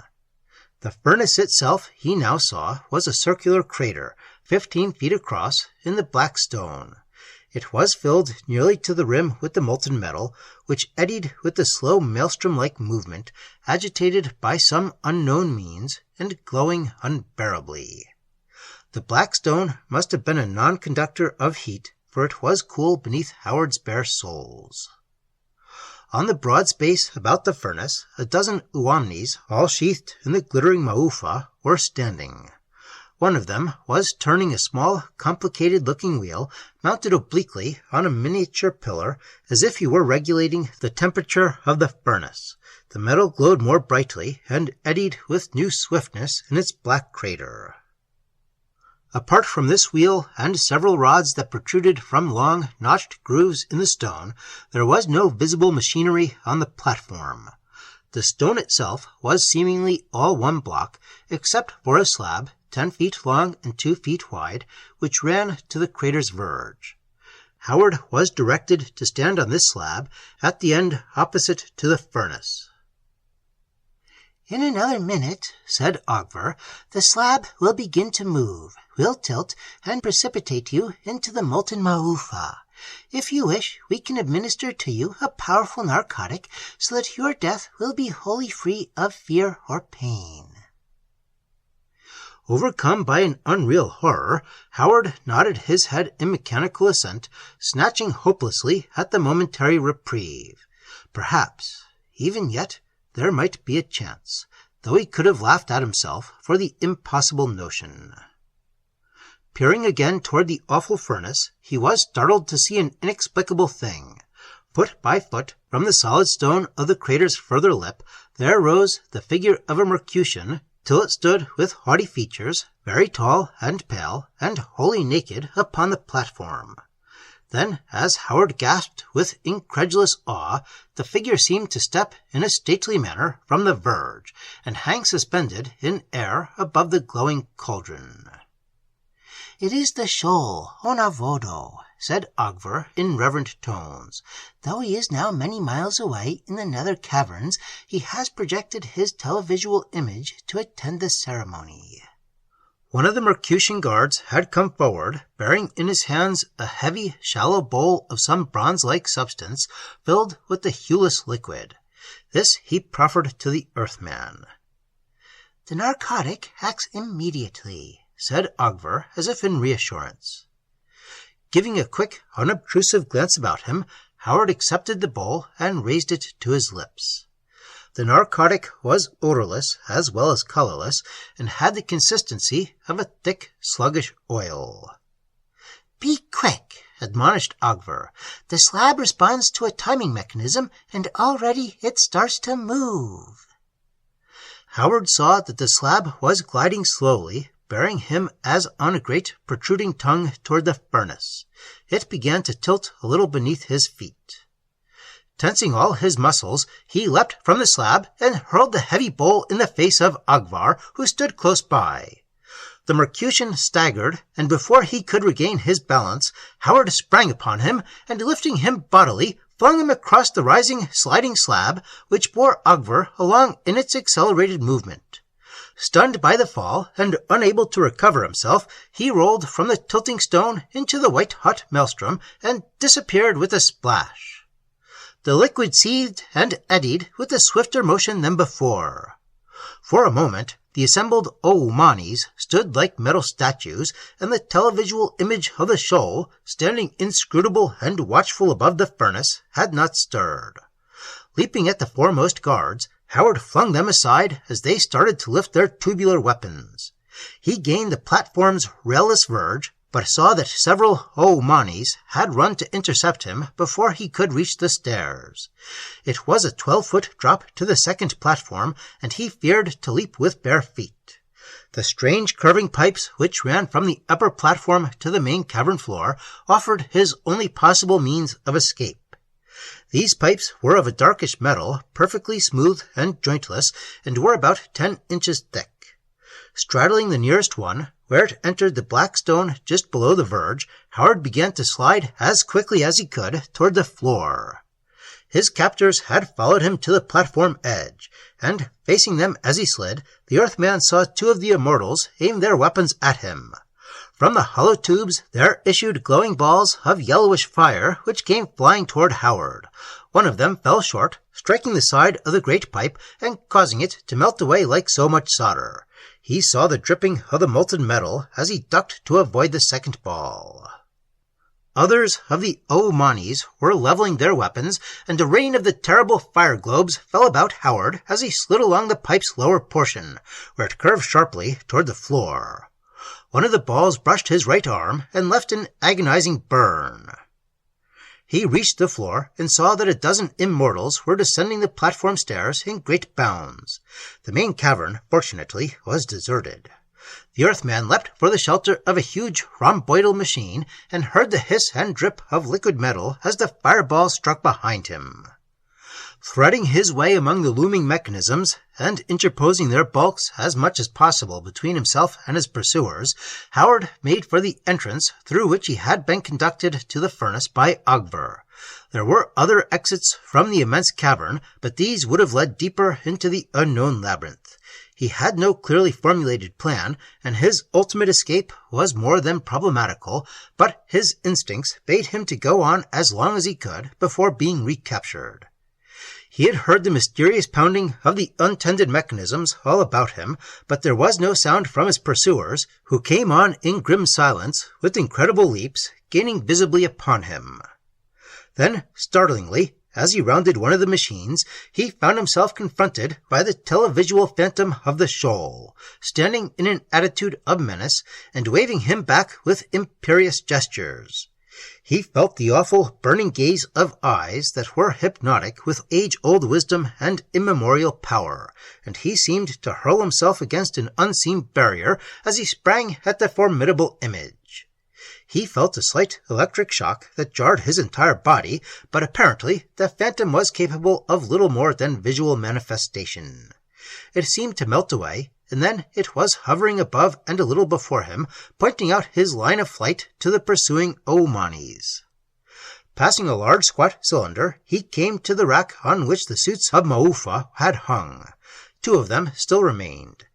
The furnace itself, he now saw, was a circular crater, 15 feet across, in the black stone. It was filled nearly to the rim with the molten metal, which eddied with a slow maelstrom-like movement, agitated by some unknown means, and glowing unbearably. The black stone must have been a non-conductor of heat, for it was cool beneath Howard's bare soles. On the broad space about the furnace, a dozen Uomnes, all sheathed in the glittering Maufa, were standing. One of them was turning a small, complicated-looking wheel mounted obliquely on a miniature pillar, as if he were regulating the temperature of the furnace. The metal glowed more brightly and eddied with new swiftness in its black crater. Apart from this wheel and several rods that protruded from long, notched grooves in the stone, there was no visible machinery on the platform. The stone itself was seemingly all one block, except for a slab 10 feet long and 2 feet wide, which ran to the crater's verge. Howard was directed to stand on this slab at the end opposite to the furnace. In another minute, said Ogvar, the slab will begin to move, will tilt, and precipitate you into the molten Maufa. If you wish, we can administer to you a powerful narcotic so that your death will be wholly free of fear or pain. Overcome by an unreal horror, Howard nodded his head in mechanical assent, snatching hopelessly at the momentary reprieve. Perhaps, even yet, there might be a chance, though he could have laughed at himself for the impossible notion. Peering again toward the awful furnace, he was startled to see an inexplicable thing. Foot by foot, from the solid stone of the crater's further lip, there rose the figure of a Mercutian, till it stood with haughty features, very tall and pale, and wholly naked upon the platform. Then, as Howard gasped with incredulous awe, the figure seemed to step in a stately manner from the verge, and hang suspended in air above the glowing cauldron. It is the shoal, Onavodo, said Ogvar in reverent tones. Though he is now many miles away in the nether caverns, he has projected his televisual image to attend the ceremony. One of the Mercutian guards had come forward, bearing in his hands a heavy, shallow bowl of some bronze-like substance filled with the hueless liquid. This he proffered to the Earthman. The narcotic acts immediately, said Ogvar, as if in reassurance. Giving a quick, unobtrusive glance about him, Howard accepted the bowl and raised it to his lips. The narcotic was odorless as well as colorless, and had the consistency of a thick, sluggish oil. "Be quick," admonished Ogvar. "The slab responds to a timing mechanism, and already it starts to move." Howard saw that the slab was gliding slowly, bearing him as on a great protruding tongue toward the furnace. It began to tilt a little beneath his feet. Tensing all his muscles, he leapt from the slab and hurled the heavy bowl in the face of Ogvar, who stood close by. The Mercutian staggered, and before he could regain his balance, Howard sprang upon him, and lifting him bodily, flung him across the rising, sliding slab, which bore Ogvar along in its accelerated movement. Stunned by the fall, and unable to recover himself, he rolled from the tilting stone into the white-hot maelstrom, and disappeared with a splash. The liquid seethed and eddied with a swifter motion than before. For a moment, the assembled Oumanis stood like metal statues, and the televisual image of the shoal, standing inscrutable and watchful above the furnace, had not stirred. Leaping at the foremost guards, Howard flung them aside as they started to lift their tubular weapons. He gained the platform's railless verge, but saw that several Oumanis had run to intercept him before he could reach the stairs. It was a 12-foot drop to the second platform, and he feared to leap with bare feet. The strange curving pipes which ran from the upper platform to the main cavern floor offered his only possible means of escape. These pipes were of a darkish metal, perfectly smooth and jointless, and were about 10 inches thick. Straddling the nearest one, where it entered the black stone just below the verge, Howard began to slide as quickly as he could toward the floor. His captors had followed him to the platform edge, and, facing them as he slid, the Earthman saw two of the Immortals aim their weapons at him. From the hollow tubes there issued glowing balls of yellowish fire, which came flying toward Howard. One of them fell short, striking the side of the great pipe and causing it to melt away like so much solder. He saw the dripping of the molten metal as he ducked to avoid the second ball. Others of the Oumanis were leveling their weapons, and a rain of the terrible fire globes fell about Howard as he slid along the pipe's lower portion, where it curved sharply toward the floor. One of the balls brushed his right arm and left an agonizing burn. He reached the floor and saw that a dozen Immortals were descending the platform stairs in great bounds. The main cavern, fortunately, was deserted. The Earthman leapt for the shelter of a huge rhomboidal machine and heard the hiss and drip of liquid metal as the fireball struck behind him. Threading his way among the looming mechanisms, and interposing their bulks as much as possible between himself and his pursuers, Howard made for the entrance through which he had been conducted to the furnace by Ogver. There were other exits from the immense cavern, but these would have led deeper into the unknown labyrinth. He had no clearly formulated plan, and his ultimate escape was more than problematical, but his instincts bade him to go on as long as he could before being recaptured. He had heard the mysterious pounding of the untended mechanisms all about him, but there was no sound from his pursuers, who came on in grim silence, with incredible leaps, gaining visibly upon him. Then, startlingly, as he rounded one of the machines, he found himself confronted by the televisual phantom of the shoal, standing in an attitude of menace, and waving him back with imperious gestures. He felt the awful, burning gaze of eyes that were hypnotic with age-old wisdom and immemorial power, and he seemed to hurl himself against an unseen barrier as he sprang at the formidable image. He felt a slight electric shock that jarred his entire body, but apparently the phantom was capable of little more than visual manifestation. It seemed to melt away, and then it was hovering above and a little before him, pointing out his line of flight to the pursuing Omanis. Passing a large squat cylinder, he came to the rack on which the suits of Maufa had hung. 2 of them still remained.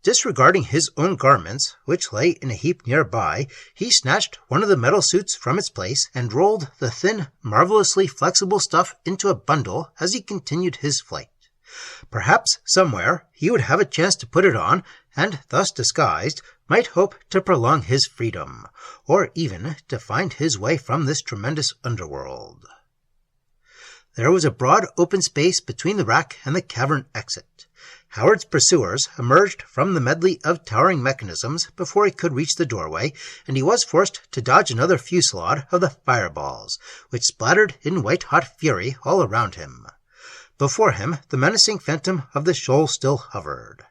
Disregarding his own garments, which lay in a heap nearby, he snatched one of the metal suits from its place and rolled the thin, marvelously flexible stuff into a bundle as he continued his flight. Perhaps somewhere he would have a chance to put it on, and thus disguised, might hope to prolong his freedom, or even to find his way from this tremendous underworld. There was a broad open space between the rack and the cavern exit. Howard's pursuers emerged from the medley of towering mechanisms before he could reach the doorway, and he was forced to dodge another fusillade of the fireballs, which splattered in white-hot fury all around him. Before him, the menacing phantom of the shoal still hovered.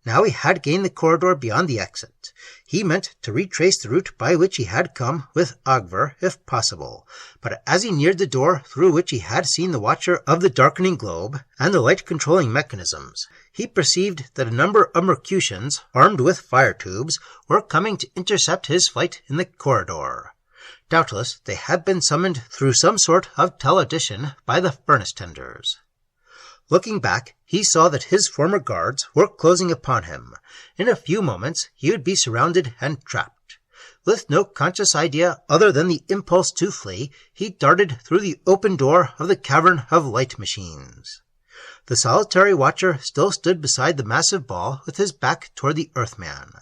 Now he had gained the corridor beyond the exit. He meant to retrace the route by which he had come with Ogver, if possible, but as he neared the door through which he had seen the watcher of the darkening globe and the light-controlling mechanisms, he perceived that a number of Mercutians, armed with fire tubes, were coming to intercept his flight in the corridor. Doubtless they had been summoned through some sort of teledition by the furnace tenders. Looking back, he saw that his former guards were closing upon him. In a few moments he would be surrounded and trapped. With no conscious idea other than the impulse to flee, he darted through the open door of the cavern of light machines. The solitary watcher still stood beside the massive ball with his back toward the Earthman.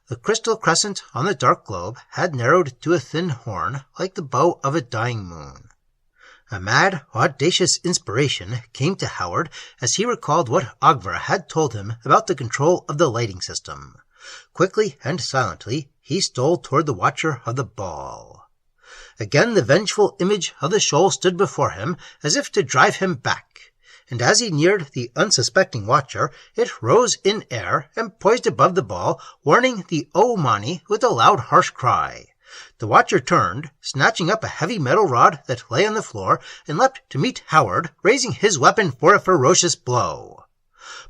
The crystal crescent on the dark globe had narrowed to a thin horn like the bow of a dying moon. A mad, audacious inspiration came to Howard as he recalled what Ogver had told him about the control of the lighting system. Quickly and silently, he stole toward the watcher of the ball. Again the vengeful image of the shoal stood before him, as if to drive him back, and as he neared the unsuspecting watcher, it rose in air and poised above the ball, warning the Omani with a loud, harsh cry. The watcher turned, snatching up a heavy metal rod that lay on the floor, and leapt to meet Howard, raising his weapon for a ferocious blow.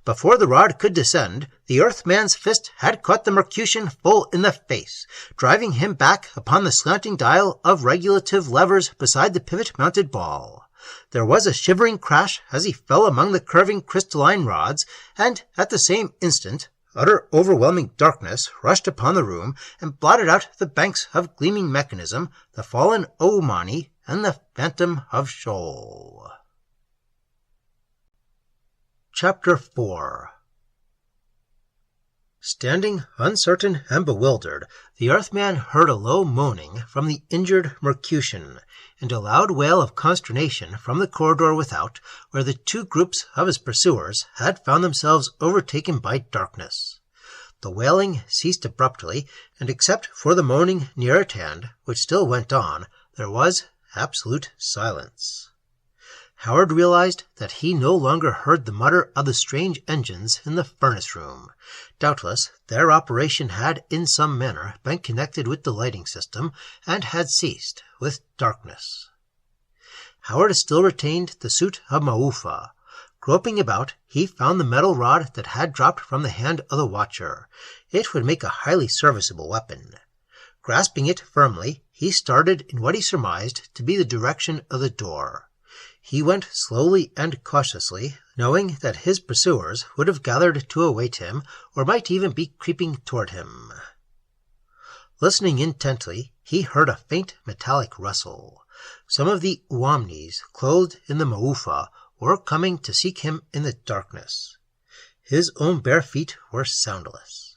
Before the rod could descend, the Earthman's fist had caught the Mercutian full in the face, driving him back upon the slanting dial of regulative levers beside the pivot-mounted ball. There was a shivering crash as he fell among the curving crystalline rods, and at the same instant utter overwhelming darkness rushed upon the room and blotted out the banks of gleaming mechanism, the fallen Omani, and the phantom of shoal. Chapter 4. Standing uncertain and bewildered, the Earthman heard a low moaning from the injured Mercutian, and a loud wail of consternation from the corridor without, where the 2 groups of his pursuers had found themselves overtaken by darkness. The wailing ceased abruptly, and except for the moaning near at hand, which still went on, there was absolute silence. Howard realized that he no longer heard the mutter of the strange engines in the furnace room. Doubtless, their operation had in some manner been connected with the lighting system, and had ceased with darkness. Howard still retained the suit of Maufa. Groping about, he found the metal rod that had dropped from the hand of the watcher. It would make a highly serviceable weapon. Grasping it firmly, he started in what he surmised to be the direction of the door. He went slowly and cautiously, knowing that his pursuers would have gathered to await him, or might even be creeping toward him. Listening intently, he heard a faint metallic rustle. Some of the Uomnis, clothed in the Maufa, were coming to seek him in the darkness. His own bare feet were soundless.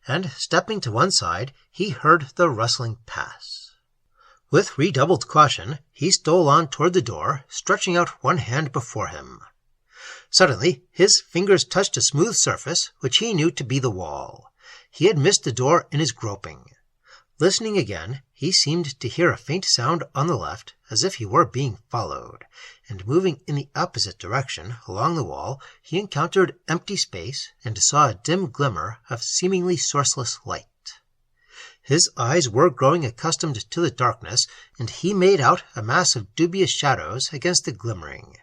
And, stepping to one side, he heard the rustling pass. With redoubled caution, he stole on toward the door, stretching out one hand before him. Suddenly, his fingers touched a smooth surface, which he knew to be the wall. He had missed the door in his groping. Listening again, he seemed to hear a faint sound on the left, as if he were being followed, and moving in the opposite direction along the wall, he encountered empty space and saw a dim glimmer of seemingly sourceless light. His eyes were growing accustomed to the darkness, and he made out a mass of dubious shadows against the glimmering.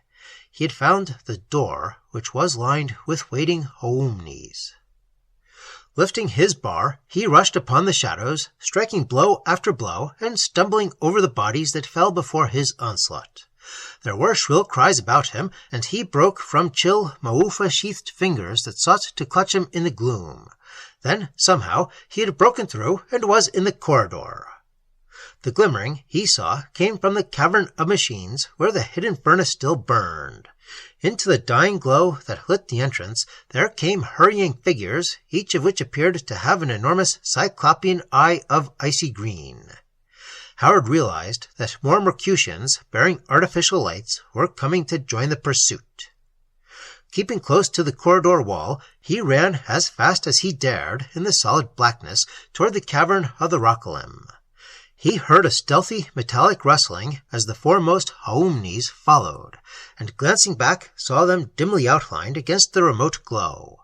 He had found the door, which was lined with waiting Uomnis. Lifting his bar, he rushed upon the shadows, striking blow after blow, and stumbling over the bodies that fell before his onslaught. There were shrill cries about him, and he broke from chill, Maufa-sheathed fingers that sought to clutch him in the gloom. Then, somehow, he had broken through and was in the corridor. The glimmering, he saw, came from the cavern of machines where the hidden furnace still burned. Into the dying glow that lit the entrance, there came hurrying figures, each of which appeared to have an enormous cyclopean eye of icy green. Howard realized that more Mercutians, bearing artificial lights, were coming to join the pursuit. Keeping close to the corridor wall, he ran as fast as he dared in the solid blackness toward the cavern of the Rockelim. He heard a stealthy metallic rustling as the foremost Uomnis followed, and glancing back saw them dimly outlined against the remote glow.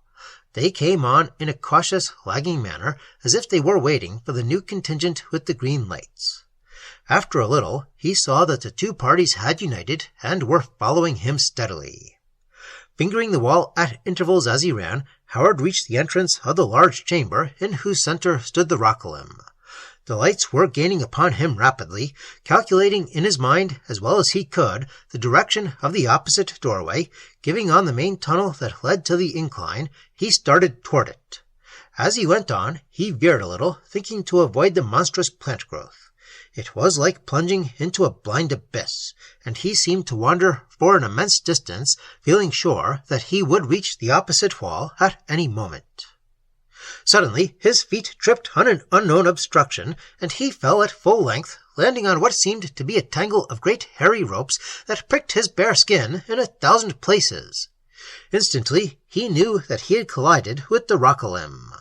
They came on in a cautious, lagging manner, as if they were waiting for the new contingent with the green lights. After a little, he saw that the two parties had united and were following him steadily. Fingering the wall at intervals as he ran, Howard reached the entrance of the large chamber in whose center stood the Rockelim. The lights were gaining upon him rapidly. Calculating in his mind, as well as he could, the direction of the opposite doorway, giving on the main tunnel that led to the incline, he started toward it. As he went on, he veered a little, thinking to avoid the monstrous plant growth. It was like plunging into a blind abyss, and he seemed to wander for an immense distance, feeling sure that he would reach the opposite wall at any moment. Suddenly, his feet tripped on an unknown obstruction, and he fell at full length, landing on what seemed to be a tangle of great hairy ropes that pricked his bare skin in 1,000 places. Instantly, he knew that he had collided with the Rockelim.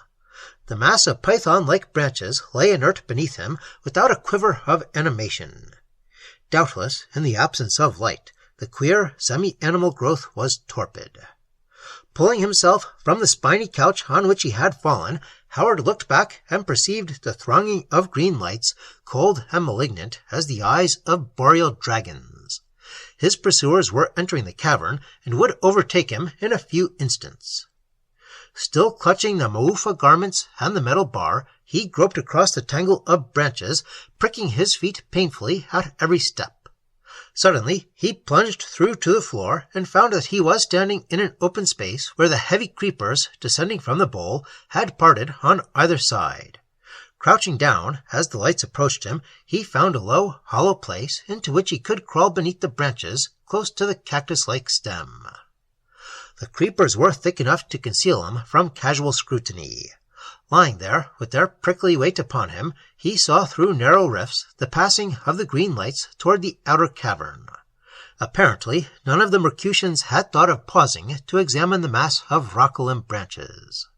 The mass of python-like branches lay inert beneath him, without a quiver of animation. Doubtless, in the absence of light, the queer, semi-animal growth was torpid. Pulling himself from the spiny couch on which he had fallen, Howard looked back and perceived the thronging of green lights, cold and malignant as the eyes of boreal dragons. His pursuers were entering the cavern, and would overtake him in a few instants. Still clutching the Maufa garments and the metal bar, he groped across the tangle of branches, pricking his feet painfully at every step. Suddenly, he plunged through to the floor and found that he was standing in an open space where the heavy creepers, descending from the bowl, had parted on either side. Crouching down, as the lights approached him, he found a low, hollow place into which he could crawl beneath the branches, close to the cactus-like stem. The creepers were thick enough to conceal him from casual scrutiny. Lying there, with their prickly weight upon him, he saw through narrow rifts the passing of the green lights toward the outer cavern. Apparently, none of the Mercutians had thought of pausing to examine the mass of Rockelim branches.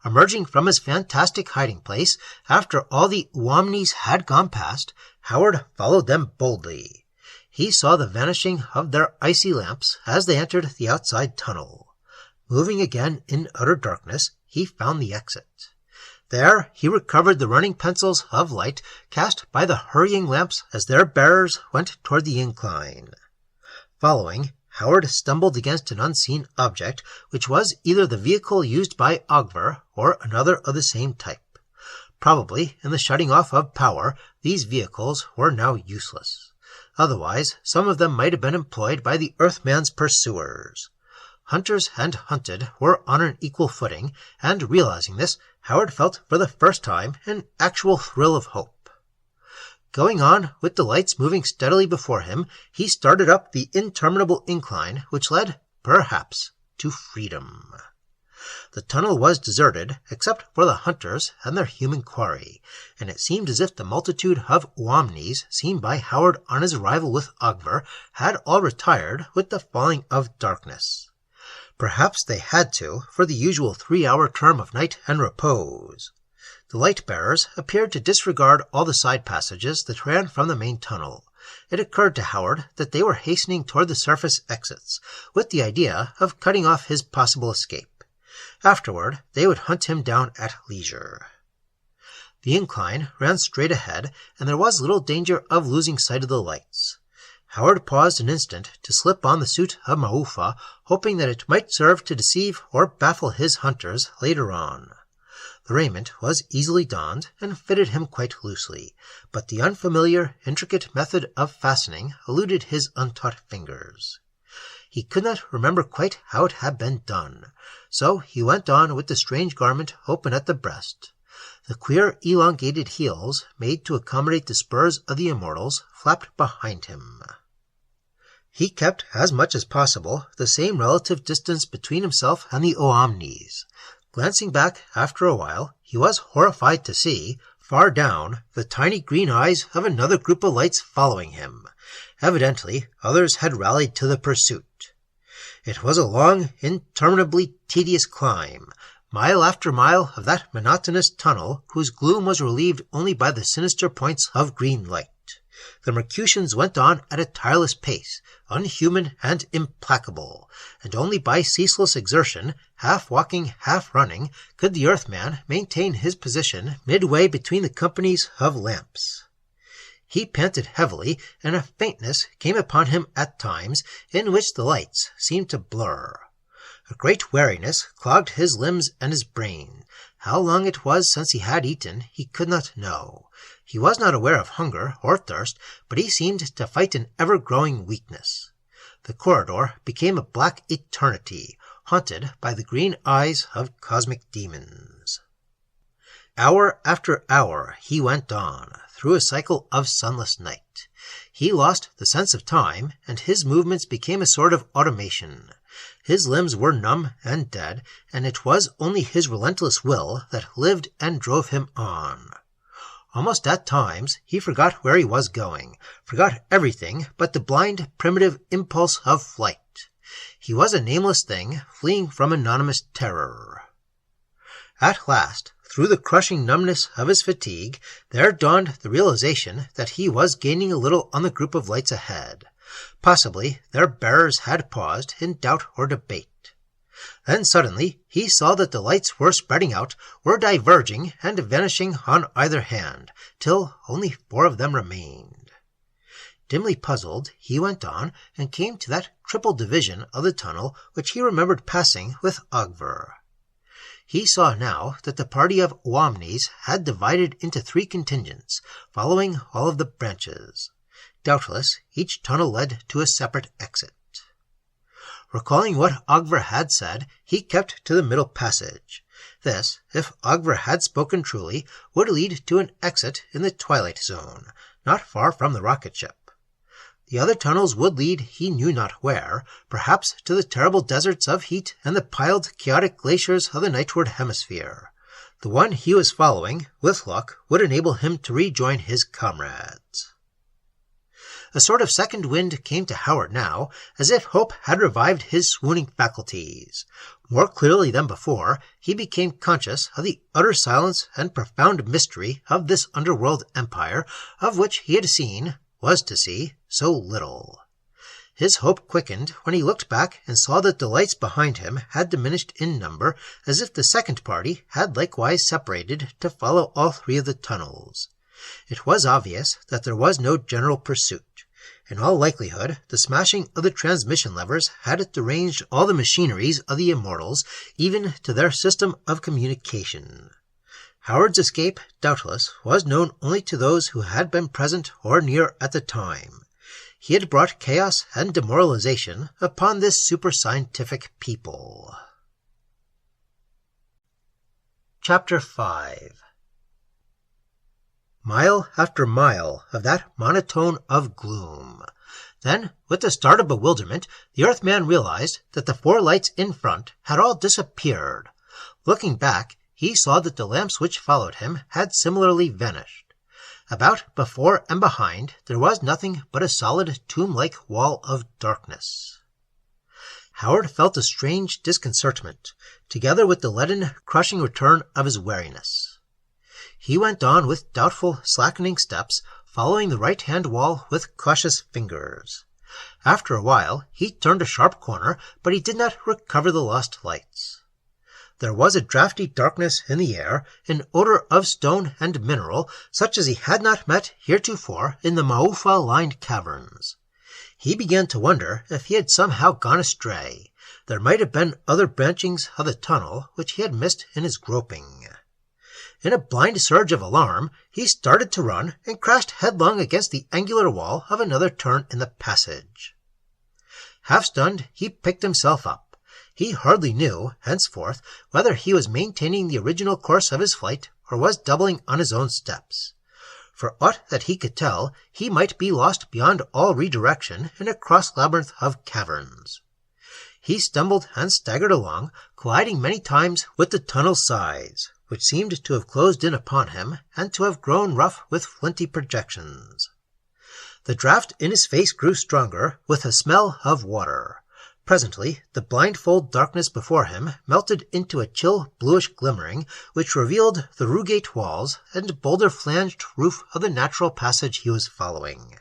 Emerging from his fantastic hiding place, after all the Uomnis had gone past, Howard followed them boldly. He saw the vanishing of their icy lamps as they entered the outside tunnel. Moving again in utter darkness, he found the exit. There he recovered the running pencils of light cast by the hurrying lamps as their bearers went toward the incline. Following, Howard stumbled against an unseen object, which was either the vehicle used by Ogvar or another of the same type. Probably, in the shutting off of power, these vehicles were now useless. Otherwise, some of them might have been employed by the Earthman's pursuers. Hunters and hunted were on an equal footing, and realizing this, Howard felt for the first time an actual thrill of hope. Going on, with the lights moving steadily before him, he started up the interminable incline which led, perhaps, to freedom. The tunnel was deserted, except for the hunters and their human quarry, and it seemed as if the multitude of Uomnis seen by Howard on his arrival with Ogvar had all retired with the falling of darkness. Perhaps they had to, for the usual 3-hour term of night and repose. The light-bearers appeared to disregard all the side passages that ran from the main tunnel. It occurred to Howard that they were hastening toward the surface exits, with the idea of cutting off his possible escape. Afterward, they would hunt him down at leisure. The incline ran straight ahead, and there was little danger of losing sight of the lights. Howard paused an instant to slip on the suit of Maufa, hoping that it might serve to deceive or baffle his hunters later on. The raiment was easily donned and fitted him quite loosely, but the unfamiliar, intricate method of fastening eluded his untaught fingers. He could not remember quite how it had been done, so he went on with the strange garment open at the breast. The queer elongated heels, made to accommodate the spurs of the Immortals, flapped behind him. He kept, as much as possible, the same relative distance between himself and the Uomnis. Glancing back after a while, he was horrified to see, far down, the tiny green eyes of another group of lights following him. Evidently, others had rallied to the pursuit. It was a long, interminably tedious climb, mile after mile of that monotonous tunnel whose gloom was relieved only by the sinister points of green light. The Mercutians went on at a tireless pace, unhuman and implacable, and only by ceaseless exertion, half walking, half running, could the Earthman maintain his position midway between the companies of lamps. He panted heavily, and a faintness came upon him at times, in which the lights seemed to blur. A great weariness clogged his limbs and his brain. How long it was since he had eaten, he could not know. He was not aware of hunger or thirst, but he seemed to fight an ever-growing weakness. The corridor became a black eternity, haunted by the green eyes of cosmic demons. Hour after hour he went on, through a cycle of sunless night. He lost the sense of time, and his movements became a sort of automation. His limbs were numb and dead, and it was only his relentless will that lived and drove him on. Almost at times he forgot where he was going, forgot everything but the blind, primitive impulse of flight. He was a nameless thing, fleeing from anonymous terror. At last, through the crushing numbness of his fatigue, there dawned the realization that he was gaining a little on the group of lights ahead. Possibly their bearers had paused in doubt or debate. Then suddenly he saw that the lights were spreading out, were diverging and vanishing on either hand, till only 4 of them remained. Dimly puzzled, he went on and came to that triple division of the tunnel which he remembered passing with Ogvar. He saw now that the party of Uomnis had divided into 3 contingents, following all of the branches. Doubtless, each tunnel led to a separate exit. Recalling what Ogvar had said, he kept to the middle passage. This, if Ogvar had spoken truly, would lead to an exit in the twilight zone, not far from the rocket ship. The other tunnels would lead he knew not where, perhaps to the terrible deserts of heat and the piled, chaotic glaciers of the nightward hemisphere. The one he was following, with luck, would enable him to rejoin his comrades. A sort of second wind came to Howard now, as if hope had revived his swooning faculties. More clearly than before, he became conscious of the utter silence and profound mystery of this underworld empire, of which he had seen, was to see, so little. His hope quickened when he looked back and saw that the lights behind him had diminished in number, as if the second party had likewise separated to follow all three of the tunnels. It was obvious that there was no general pursuit. In all likelihood, the smashing of the transmission levers had deranged all the machineries of the Immortals, even to their system of communication. Howard's escape, doubtless, was known only to those who had been present or near at the time. He had brought chaos and demoralization upon this superscientific people. Chapter 5. Mile after mile of that monotone of gloom. Then, with a start of bewilderment, the Earthman realized that the four lights in front had all disappeared. Looking back, he saw that the lamps which followed him had similarly vanished. About, before, and behind there was nothing but a solid tomb-like wall of darkness. Howard felt a strange disconcertment, together with the leaden, crushing return of his weariness. He went on with doubtful, slackening steps, following the right-hand wall with cautious fingers. After a while he turned a sharp corner, but he did not recover the lost lights. There was a draughty darkness in the air, an odor of stone and mineral, such as he had not met heretofore in the Maufa-lined caverns. He began to wonder if he had somehow gone astray. There might have been other branchings of the tunnel which he had missed in his groping. In a blind surge of alarm, he started to run and crashed headlong against the angular wall of another turn in the passage. Half stunned, he picked himself up. He hardly knew, henceforth, whether he was maintaining the original course of his flight or was doubling on his own steps. For aught that he could tell, he might be lost beyond all redirection in a cross-labyrinth of caverns. He stumbled and staggered along, colliding many times with the tunnel's sides, which seemed to have closed in upon him and to have grown rough with flinty projections. The draught in his face grew stronger, with a smell of water. Presently the blindfold darkness before him melted into a chill bluish glimmering, which revealed the rugate walls and boulder-flanged roof of the natural passage he was following.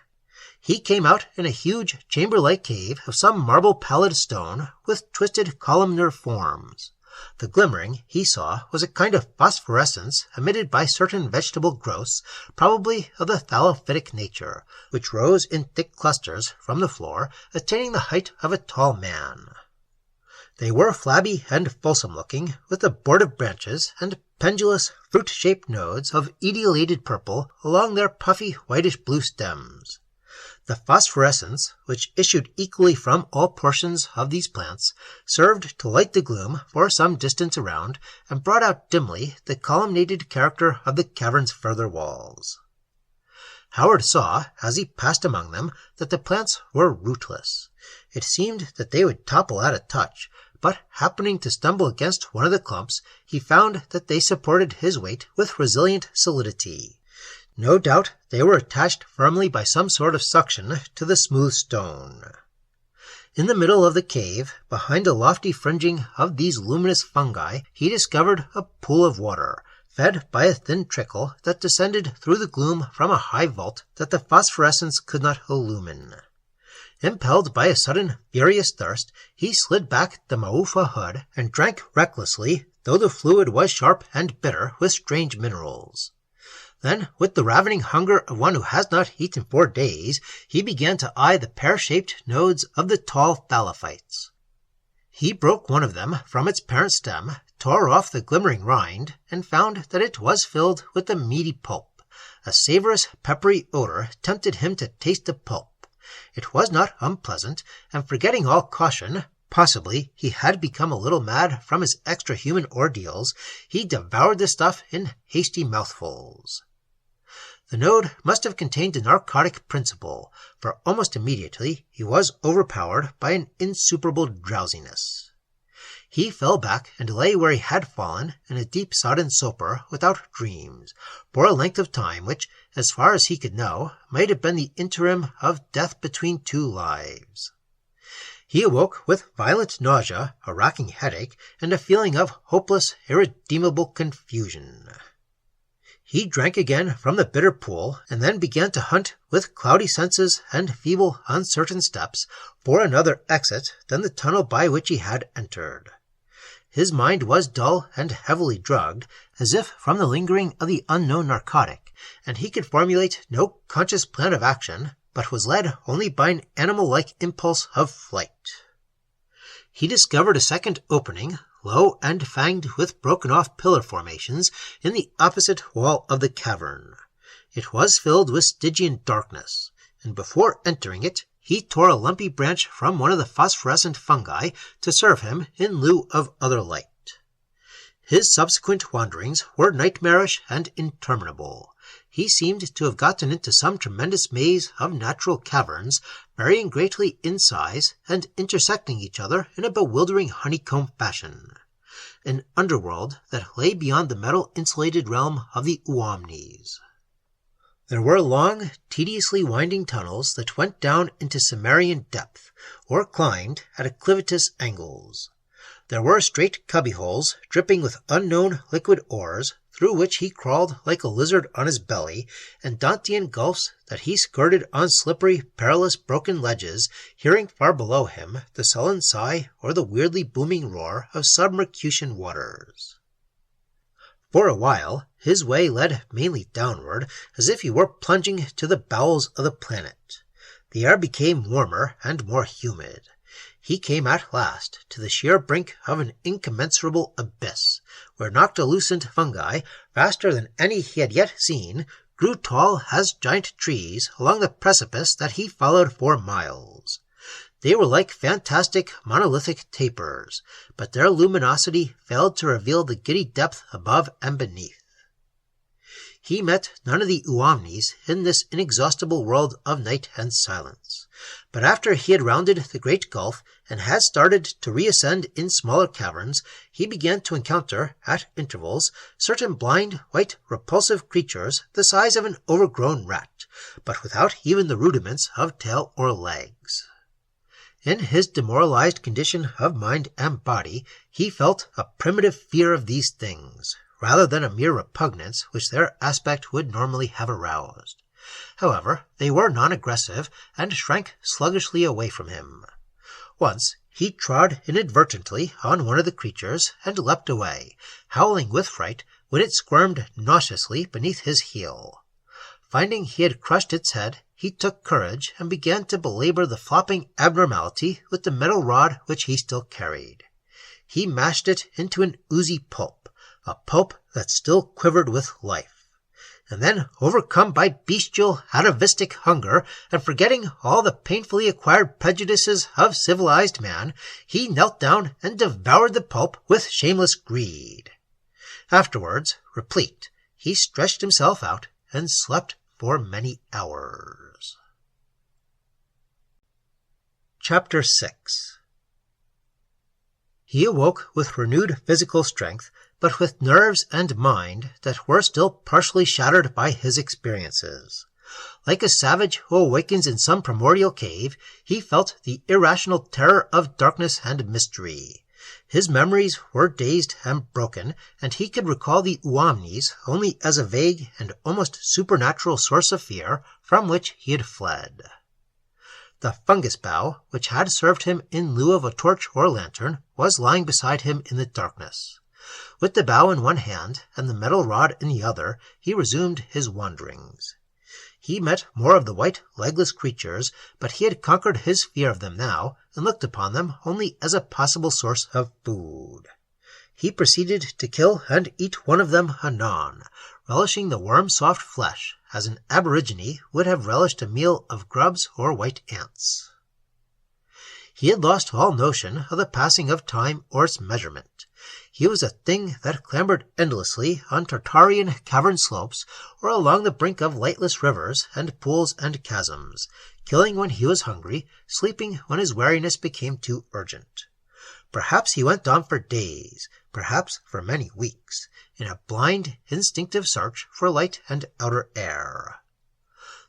He came out in a huge chamber-like cave of some marble-pallid stone with twisted columnar forms. The glimmering, he saw, was a kind of phosphorescence emitted by certain vegetable growths, probably of the thallophytic nature, which rose in thick clusters from the floor, attaining the height of a tall man. They were flabby and fulsome-looking, with abortive branches and pendulous, fruit-shaped nodes of etiolated purple along their puffy whitish-blue stems. The phosphorescence, which issued equally from all portions of these plants, served to light the gloom for some distance around, and brought out dimly the columnaded character of the cavern's further walls. Howard saw, as he passed among them, that the plants were rootless. It seemed that they would topple at a touch, but happening to stumble against one of the clumps, he found that they supported his weight with resilient solidity. No doubt they were attached firmly by some sort of suction to the smooth stone. In the middle of the cave, behind a lofty fringing of these luminous fungi, he discovered a pool of water, fed by a thin trickle that descended through the gloom from a high vault that the phosphorescence could not illumine. Impelled by a sudden, furious thirst, he slid back the Maufa hood and drank recklessly, though the fluid was sharp and bitter with strange minerals. Then, with the ravening hunger of one who has not eaten for days, he began to eye the pear-shaped nodes of the tall thallophytes. He broke one of them from its parent stem, tore off the glimmering rind, and found that it was filled with a meaty pulp. A savorous, peppery odor tempted him to taste the pulp. It was not unpleasant, and forgetting all caution, possibly he had become a little mad from his extra-human ordeals, he devoured the stuff in hasty mouthfuls. The node must have contained a narcotic principle, for almost immediately he was overpowered by an insuperable drowsiness. He fell back and lay where he had fallen in a deep sodden sopor without dreams, for a length of time which, as far as he could know, might have been the interim of death between two lives. He awoke with violent nausea, a racking headache, and a feeling of hopeless, irredeemable confusion. He drank again from the bitter pool, and then began to hunt with cloudy senses and feeble, uncertain steps for another exit than the tunnel by which he had entered. His mind was dull and heavily drugged, as if from the lingering of the unknown narcotic, and he could formulate no conscious plan of action, but was led only by an animal-like impulse of flight. He discovered a second opening, low and fanged with broken-off pillar formations, in the opposite wall of the cavern. It was filled with Stygian darkness, and before entering it, he tore a lumpy branch from one of the phosphorescent fungi to serve him in lieu of other light. His subsequent wanderings were nightmarish and interminable. He seemed to have gotten into some tremendous maze of natural caverns, varying greatly in size and intersecting each other in a bewildering honeycomb fashion. An underworld that lay beyond the metal-insulated realm of the Uomnes. There were long, tediously winding tunnels that went down into Cimmerian depth, or climbed at acclivitous angles. There were straight cubbyholes dripping with unknown liquid ores, through which he crawled like a lizard on his belly, and Dantean gulfs that he skirted on slippery, perilous broken ledges, hearing far below him the sullen sigh or the weirdly booming roar of submercution waters. For a while, his way led mainly downward, as if he were plunging to the bowels of the planet. The air became warmer and more humid. He came at last to the sheer brink of an incommensurable abyss, where noctilucent fungi, faster than any he had yet seen, grew tall as giant trees along the precipice that he followed for miles. They were like fantastic monolithic tapers, but their luminosity failed to reveal the giddy depth above and beneath. He met none of the Uomnes in this inexhaustible world of night and silence. But after he had rounded the great gulf and had started to reascend in smaller caverns, he began to encounter, at intervals, certain blind, white, repulsive creatures the size of an overgrown rat, but without even the rudiments of tail or legs. In his demoralized condition of mind and body, he felt a primitive fear of these things, rather than a mere repugnance which their aspect would normally have aroused. However, they were non-aggressive, and shrank sluggishly away from him. Once he trod inadvertently on one of the creatures, and leapt away, howling with fright when it squirmed nauseously beneath his heel. Finding he had crushed its head, he took courage and began to belabor the flopping abnormality with the metal rod which he still carried. He mashed it into an oozy pulp, a pulp that still quivered with life. And then, overcome by bestial, atavistic hunger, and forgetting all the painfully acquired prejudices of civilized man, he knelt down and devoured the pulp with shameless greed. Afterwards, replete, he stretched himself out and slept for many hours. Chapter 6. He awoke with renewed physical strength, but with nerves and mind that were still partially shattered by his experiences. Like a savage who awakens in some primordial cave, he felt the irrational terror of darkness and mystery. His memories were dazed and broken, and he could recall the Uomnes only as a vague and almost supernatural source of fear from which he had fled. The fungus bough, which had served him in lieu of a torch or lantern, was lying beside him in the darkness. With the bough in one hand and the metal rod in the other, he resumed his wanderings. He met more of the white, legless creatures, but he had conquered his fear of them now, and looked upon them only as a possible source of food. He proceeded to kill and eat one of them anon, relishing the worm-soft flesh, as an aborigine would have relished a meal of grubs or white ants. He had lost all notion of the passing of time or its measurement. He was a thing that clambered endlessly on Tartarian cavern slopes or along the brink of lightless rivers and pools and chasms, killing when he was hungry, sleeping when his weariness became too urgent. Perhaps he went on for days, perhaps for many weeks, in a blind, instinctive search for light and outer air.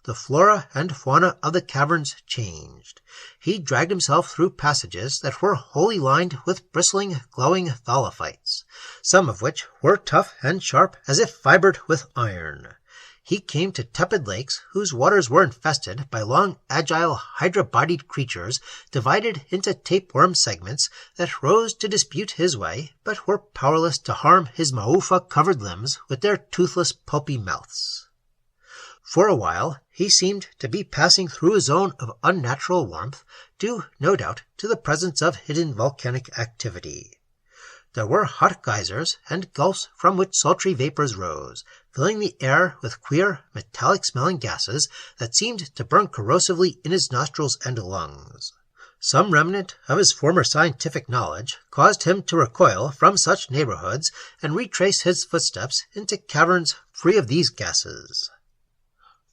the flora and fauna of the caverns changed. He dragged himself through passages that were wholly lined with bristling, glowing thalophytes, some of which were tough and sharp as if fibered with iron. He came to tepid lakes whose waters were infested by long, agile, hydra-bodied creatures divided into tapeworm segments that rose to dispute his way, but were powerless to harm his maufa-covered limbs with their toothless, pulpy mouths. For a while he seemed to be passing through a zone of unnatural warmth, due, no doubt, to the presence of hidden volcanic activity. There were hot geysers and gulfs from which sultry vapors rose, filling the air with queer, metallic-smelling gases that seemed to burn corrosively in his nostrils and lungs. Some remnant of his former scientific knowledge caused him to recoil from such neighborhoods and retrace his footsteps into caverns free of these gases.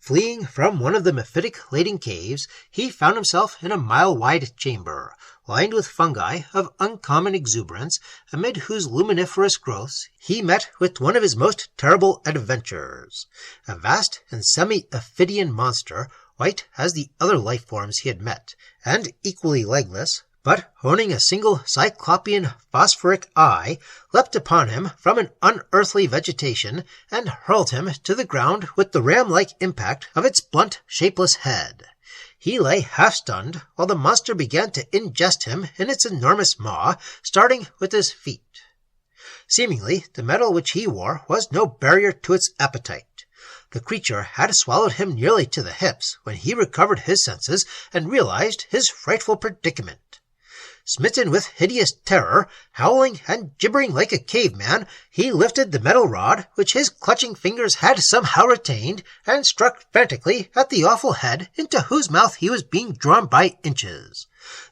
Fleeing from one of the mephitic-laden caves, he found himself in a mile-wide chamber, lined with fungi of uncommon exuberance, amid whose luminiferous growths he met with one of his most terrible adventures. A vast and semi-ophidian monster, white as the other life-forms he had met, and equally legless, but owning a single cyclopean phosphoric eye, leapt upon him from an unearthly vegetation and hurled him to the ground with the ram-like impact of its blunt, shapeless head. He lay half-stunned while the monster began to ingest him in its enormous maw, starting with his feet. Seemingly, the metal which he wore was no barrier to its appetite. The creature had swallowed him nearly to the hips when he recovered his senses and realized his frightful predicament. Smitten with hideous terror, howling and gibbering like a caveman, he lifted the metal rod, which his clutching fingers had somehow retained, and struck frantically at the awful head into whose mouth he was being drawn by inches.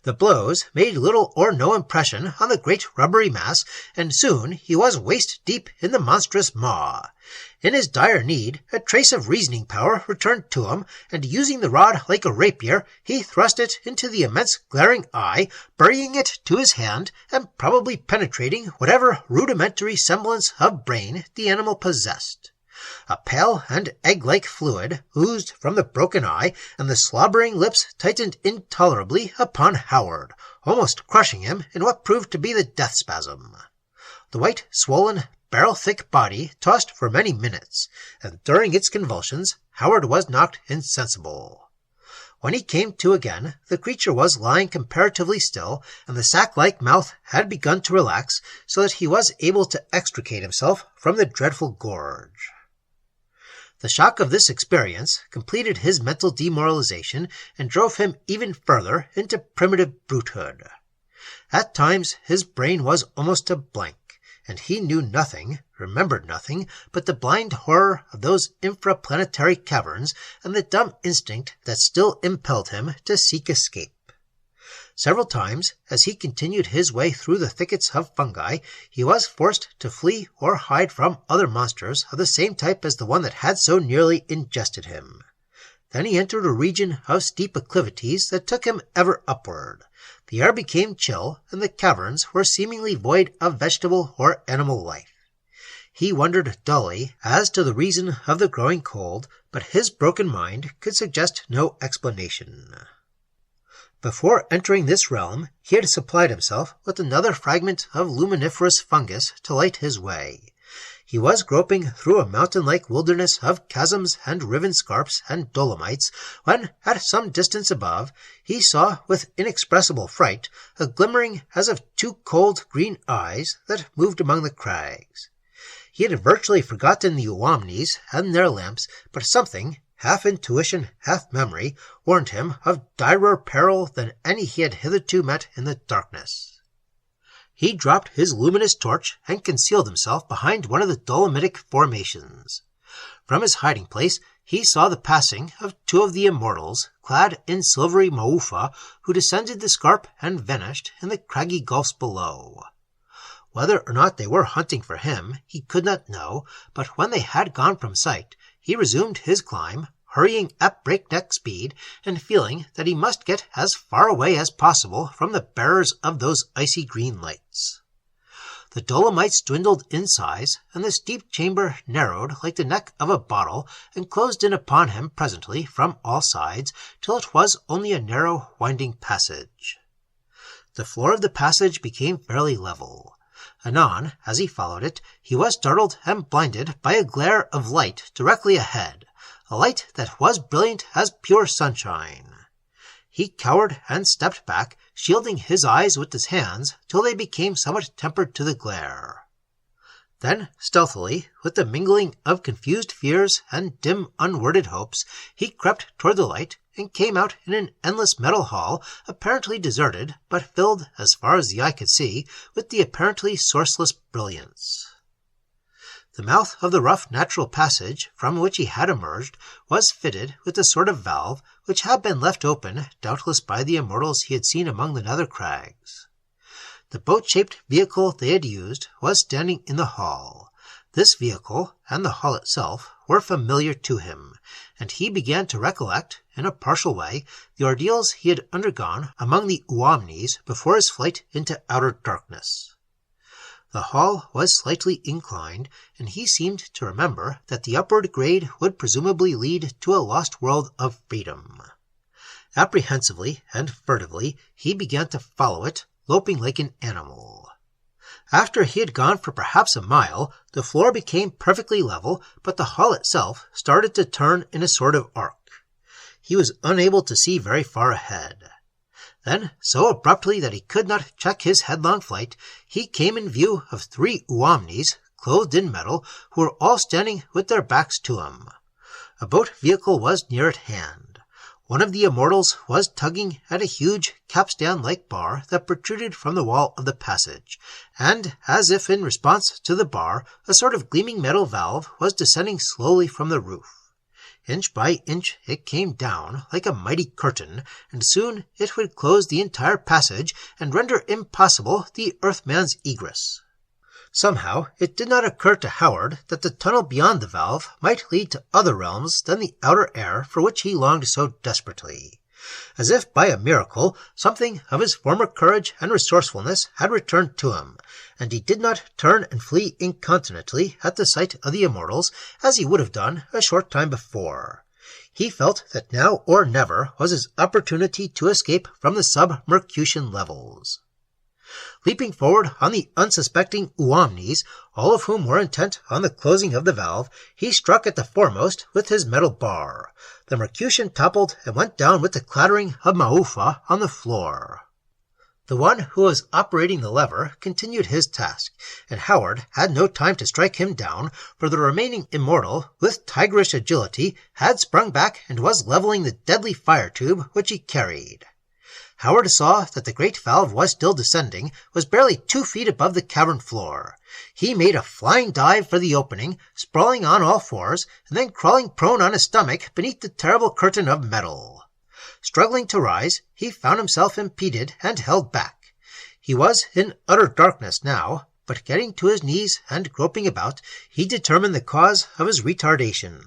The blows made little or no impression on the great rubbery mass, and soon he was waist-deep in the monstrous maw. In his dire need, a trace of reasoning power returned to him, and using the rod like a rapier, he thrust it into the immense glaring eye, burying it to his hand, and probably penetrating whatever rudimentary semblance of brain the animal possessed. A pale and egg-like fluid oozed from the broken eye, and the slobbering lips tightened intolerably upon Howard, almost crushing him in what proved to be the death spasm. The white, swollen, barrel-thick body tossed for many minutes, and during its convulsions Howard was knocked insensible. When he came to again, the creature was lying comparatively still, and the sack-like mouth had begun to relax, so that he was able to extricate himself from the dreadful gorge. The shock of this experience completed his mental demoralization and drove him even further into primitive brutehood. At times his brain was almost a blank, and he knew nothing, remembered nothing, but the blind horror of those infraplanetary caverns and the dumb instinct that still impelled him to seek escape. Several times, as he continued his way through the thickets of fungi, he was forced to flee or hide from other monsters of the same type as the one that had so nearly ingested him. Then he entered a region of steep acclivities that took him ever upward. The air became chill, and the caverns were seemingly void of vegetable or animal life. He wondered dully as to the reason of the growing cold, but his broken mind could suggest no explanation. Before entering this realm, he had supplied himself with another fragment of luminiferous fungus to light his way. He was groping through a mountain-like wilderness of chasms and riven scarps and dolomites, when, at some distance above, he saw with inexpressible fright a glimmering as of two cold green eyes that moved among the crags. He had virtually forgotten the Uwamnis and their lamps, but something, half intuition, half memory, warned him of direr peril than any he had hitherto met in the darkness. He dropped his luminous torch and concealed himself behind one of the dolomitic formations. From his hiding place he saw the passing of two of the Immortals, clad in silvery maufa, who descended the scarp and vanished in the craggy gulfs below. Whether or not they were hunting for him, he could not know, but when they had gone from sight, he resumed his climb, hurrying at breakneck speed, and feeling that he must get as far away as possible from the bearers of those icy green lights. The dolomites dwindled in size, and the steep chamber narrowed like the neck of a bottle and closed in upon him presently from all sides, till it was only a narrow winding passage. The floor of the passage became fairly level. Anon, as he followed it, he was startled and blinded by a glare of light directly ahead, a light that was brilliant as pure sunshine. He cowered and stepped back, shielding his eyes with his hands till they became somewhat tempered to the glare. Then, stealthily, with the mingling of confused fears and dim unworded hopes, he crept toward the light and came out in an endless metal hall, apparently deserted, but filled, as far as the eye could see, with the apparently sourceless brilliance. The mouth of the rough natural passage from which he had emerged was fitted with a sort of valve which had been left open, doubtless by the Immortals he had seen among the nether crags. The boat-shaped vehicle they had used was standing in the hall. This vehicle, and the hall itself, were familiar to him, and he began to recollect, in a partial way, the ordeals he had undergone among the Uomnes before his flight into outer darkness. The hall was slightly inclined, and he seemed to remember that the upward grade would presumably lead to a lost world of freedom. Apprehensively and furtively he began to follow it, loping like an animal. After he had gone for perhaps a mile, the floor became perfectly level, but the hall itself started to turn in a sort of arc. He was unable to see very far ahead. Then, so abruptly that he could not check his headlong flight, he came in view of 3 Uomnes, clothed in metal, who were all standing with their backs to him. A boat vehicle was near at hand. One of the Immortals was tugging at a huge capstan-like bar that protruded from the wall of the passage, and, as if in response to the bar, a sort of gleaming metal valve was descending slowly from the roof. Inch by inch it came down, like a mighty curtain, and soon it would close the entire passage and render impossible the Earthman's egress. Somehow it did not occur to Howard that the tunnel beyond the valve might lead to other realms than the outer air for which he longed so desperately. As if by a miracle, something of his former courage and resourcefulness had returned to him, and he did not turn and flee incontinently at the sight of the Immortals, as he would have done a short time before. He felt that now or never was his opportunity to escape from the sub-Mercutian levels. Leaping forward on the unsuspecting Uomnes, all of whom were intent on the closing of the valve, he struck at the foremost with his metal bar. The Mercutian toppled and went down with the clattering of Maufa on the floor. The one who was operating the lever continued his task, and Howard had no time to strike him down, for the remaining Immortal, with tigerish agility, had sprung back and was leveling the deadly fire tube which he carried. Howard saw that the great valve was still descending, was barely 2 feet above the cavern floor. He made a flying dive for the opening, sprawling on all fours, and then crawling prone on his stomach beneath the terrible curtain of metal. Struggling to rise, he found himself impeded and held back. He was in utter darkness now, but getting to his knees and groping about, he determined the cause of his retardation.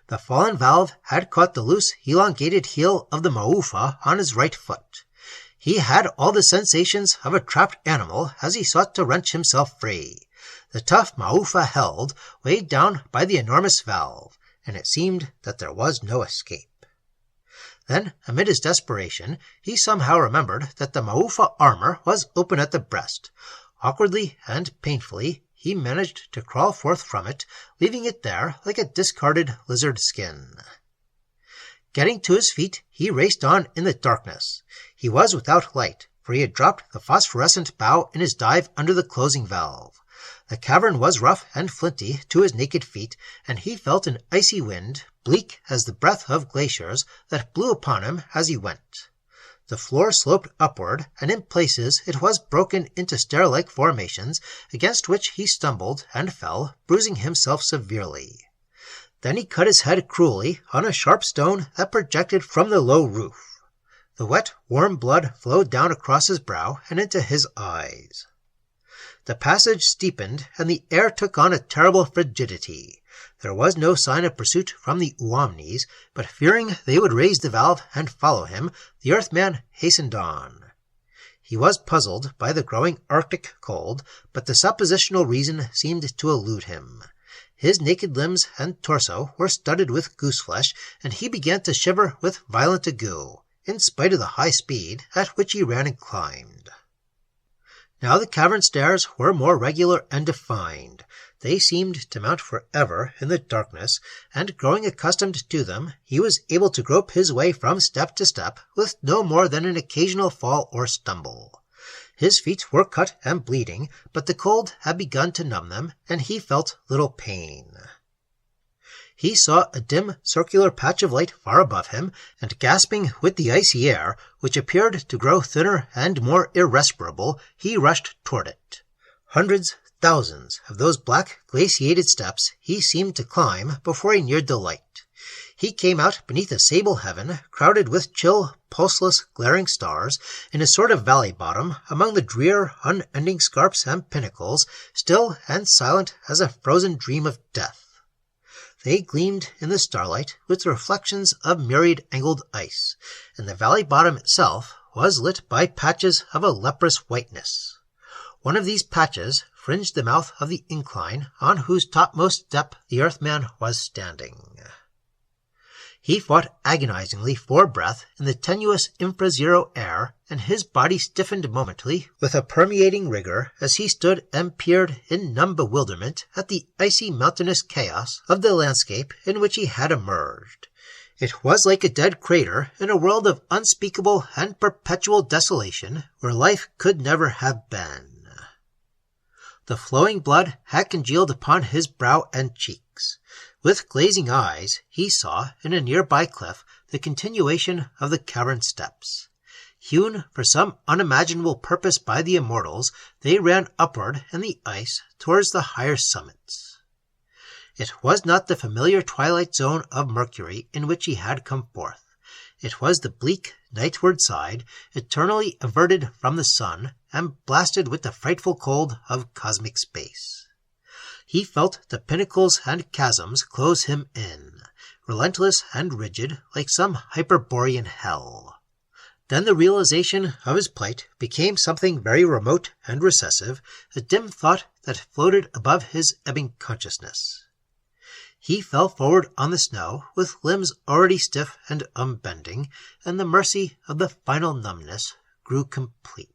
The fallen valve had caught the loose, elongated heel of the Maufa on his right foot. He had all the sensations of a trapped animal as he sought to wrench himself free. The tough Maufa held, weighed down by the enormous valve, and it seemed that there was no escape. Then, amid his desperation, he somehow remembered that the Maufa armor was open at the breast. Awkwardly and painfully, he managed to crawl forth from it, leaving it there like a discarded lizard skin. Getting to his feet, he raced on in the darkness. He was without light, for he had dropped the phosphorescent bow in his dive under the closing valve. The cavern was rough and flinty to his naked feet, and he felt an icy wind, bleak as the breath of glaciers, that blew upon him as he went. The floor sloped upward, and in places it was broken into stair-like formations, against which he stumbled and fell, bruising himself severely. Then he cut his head cruelly on a sharp stone that projected from the low roof. The wet, warm blood flowed down across his brow and into his eyes. The passage steepened, and the air took on a terrible frigidity. There was no sign of pursuit from the Uomnes, but fearing they would raise the valve and follow him, the Earthman hastened on. He was puzzled by the growing Arctic cold, but the suppositional reason seemed to elude him. His naked limbs and torso were studded with goose-flesh, and he began to shiver with violent ague, in spite of the high speed at which he ran and climbed. Now the cavern stairs were more regular and defined. They seemed to mount forever in the darkness, and growing accustomed to them, he was able to grope his way from step to step with no more than an occasional fall or stumble. His feet were cut and bleeding, but the cold had begun to numb them, and he felt little pain. He saw a dim circular patch of light far above him, and gasping with the icy air, which appeared to grow thinner and more irrespirable, he rushed toward it. Hundreds, thousands of those black glaciated steps he seemed to climb before he neared the light. He came out beneath a sable heaven, crowded with chill, pulseless, glaring stars, in a sort of valley bottom, among the drear, unending scarps and pinnacles, still and silent as a frozen dream of death. They gleamed in the starlight with reflections of myriad-angled ice, and the valley bottom itself was lit by patches of a leprous whiteness. One of these patches fringed the mouth of the incline on whose topmost step the Earthman was standing. He fought agonizingly for breath in the tenuous infra-zero air, and his body stiffened momently with a permeating rigor as he stood and peered in numb bewilderment at the icy mountainous chaos of the landscape in which he had emerged. It was like a dead crater in a world of unspeakable and perpetual desolation where life could never have been. The flowing blood had congealed upon his brow and cheeks. With glazing eyes, he saw, in a nearby cliff, the continuation of the cavern steps. Hewn for some unimaginable purpose by the Immortals, they ran upward in the ice towards the higher summits. It was not the familiar twilight zone of Mercury in which he had come forth. It was the bleak, nightward side, eternally averted from the sun, and blasted with the frightful cold of cosmic space. He felt the pinnacles and chasms close him in, relentless and rigid like some Hyperborean hell. Then the realization of his plight became something very remote and recessive, a dim thought that floated above his ebbing consciousness. He fell forward on the snow with limbs already stiff and unbending, and the mercy of the final numbness grew complete.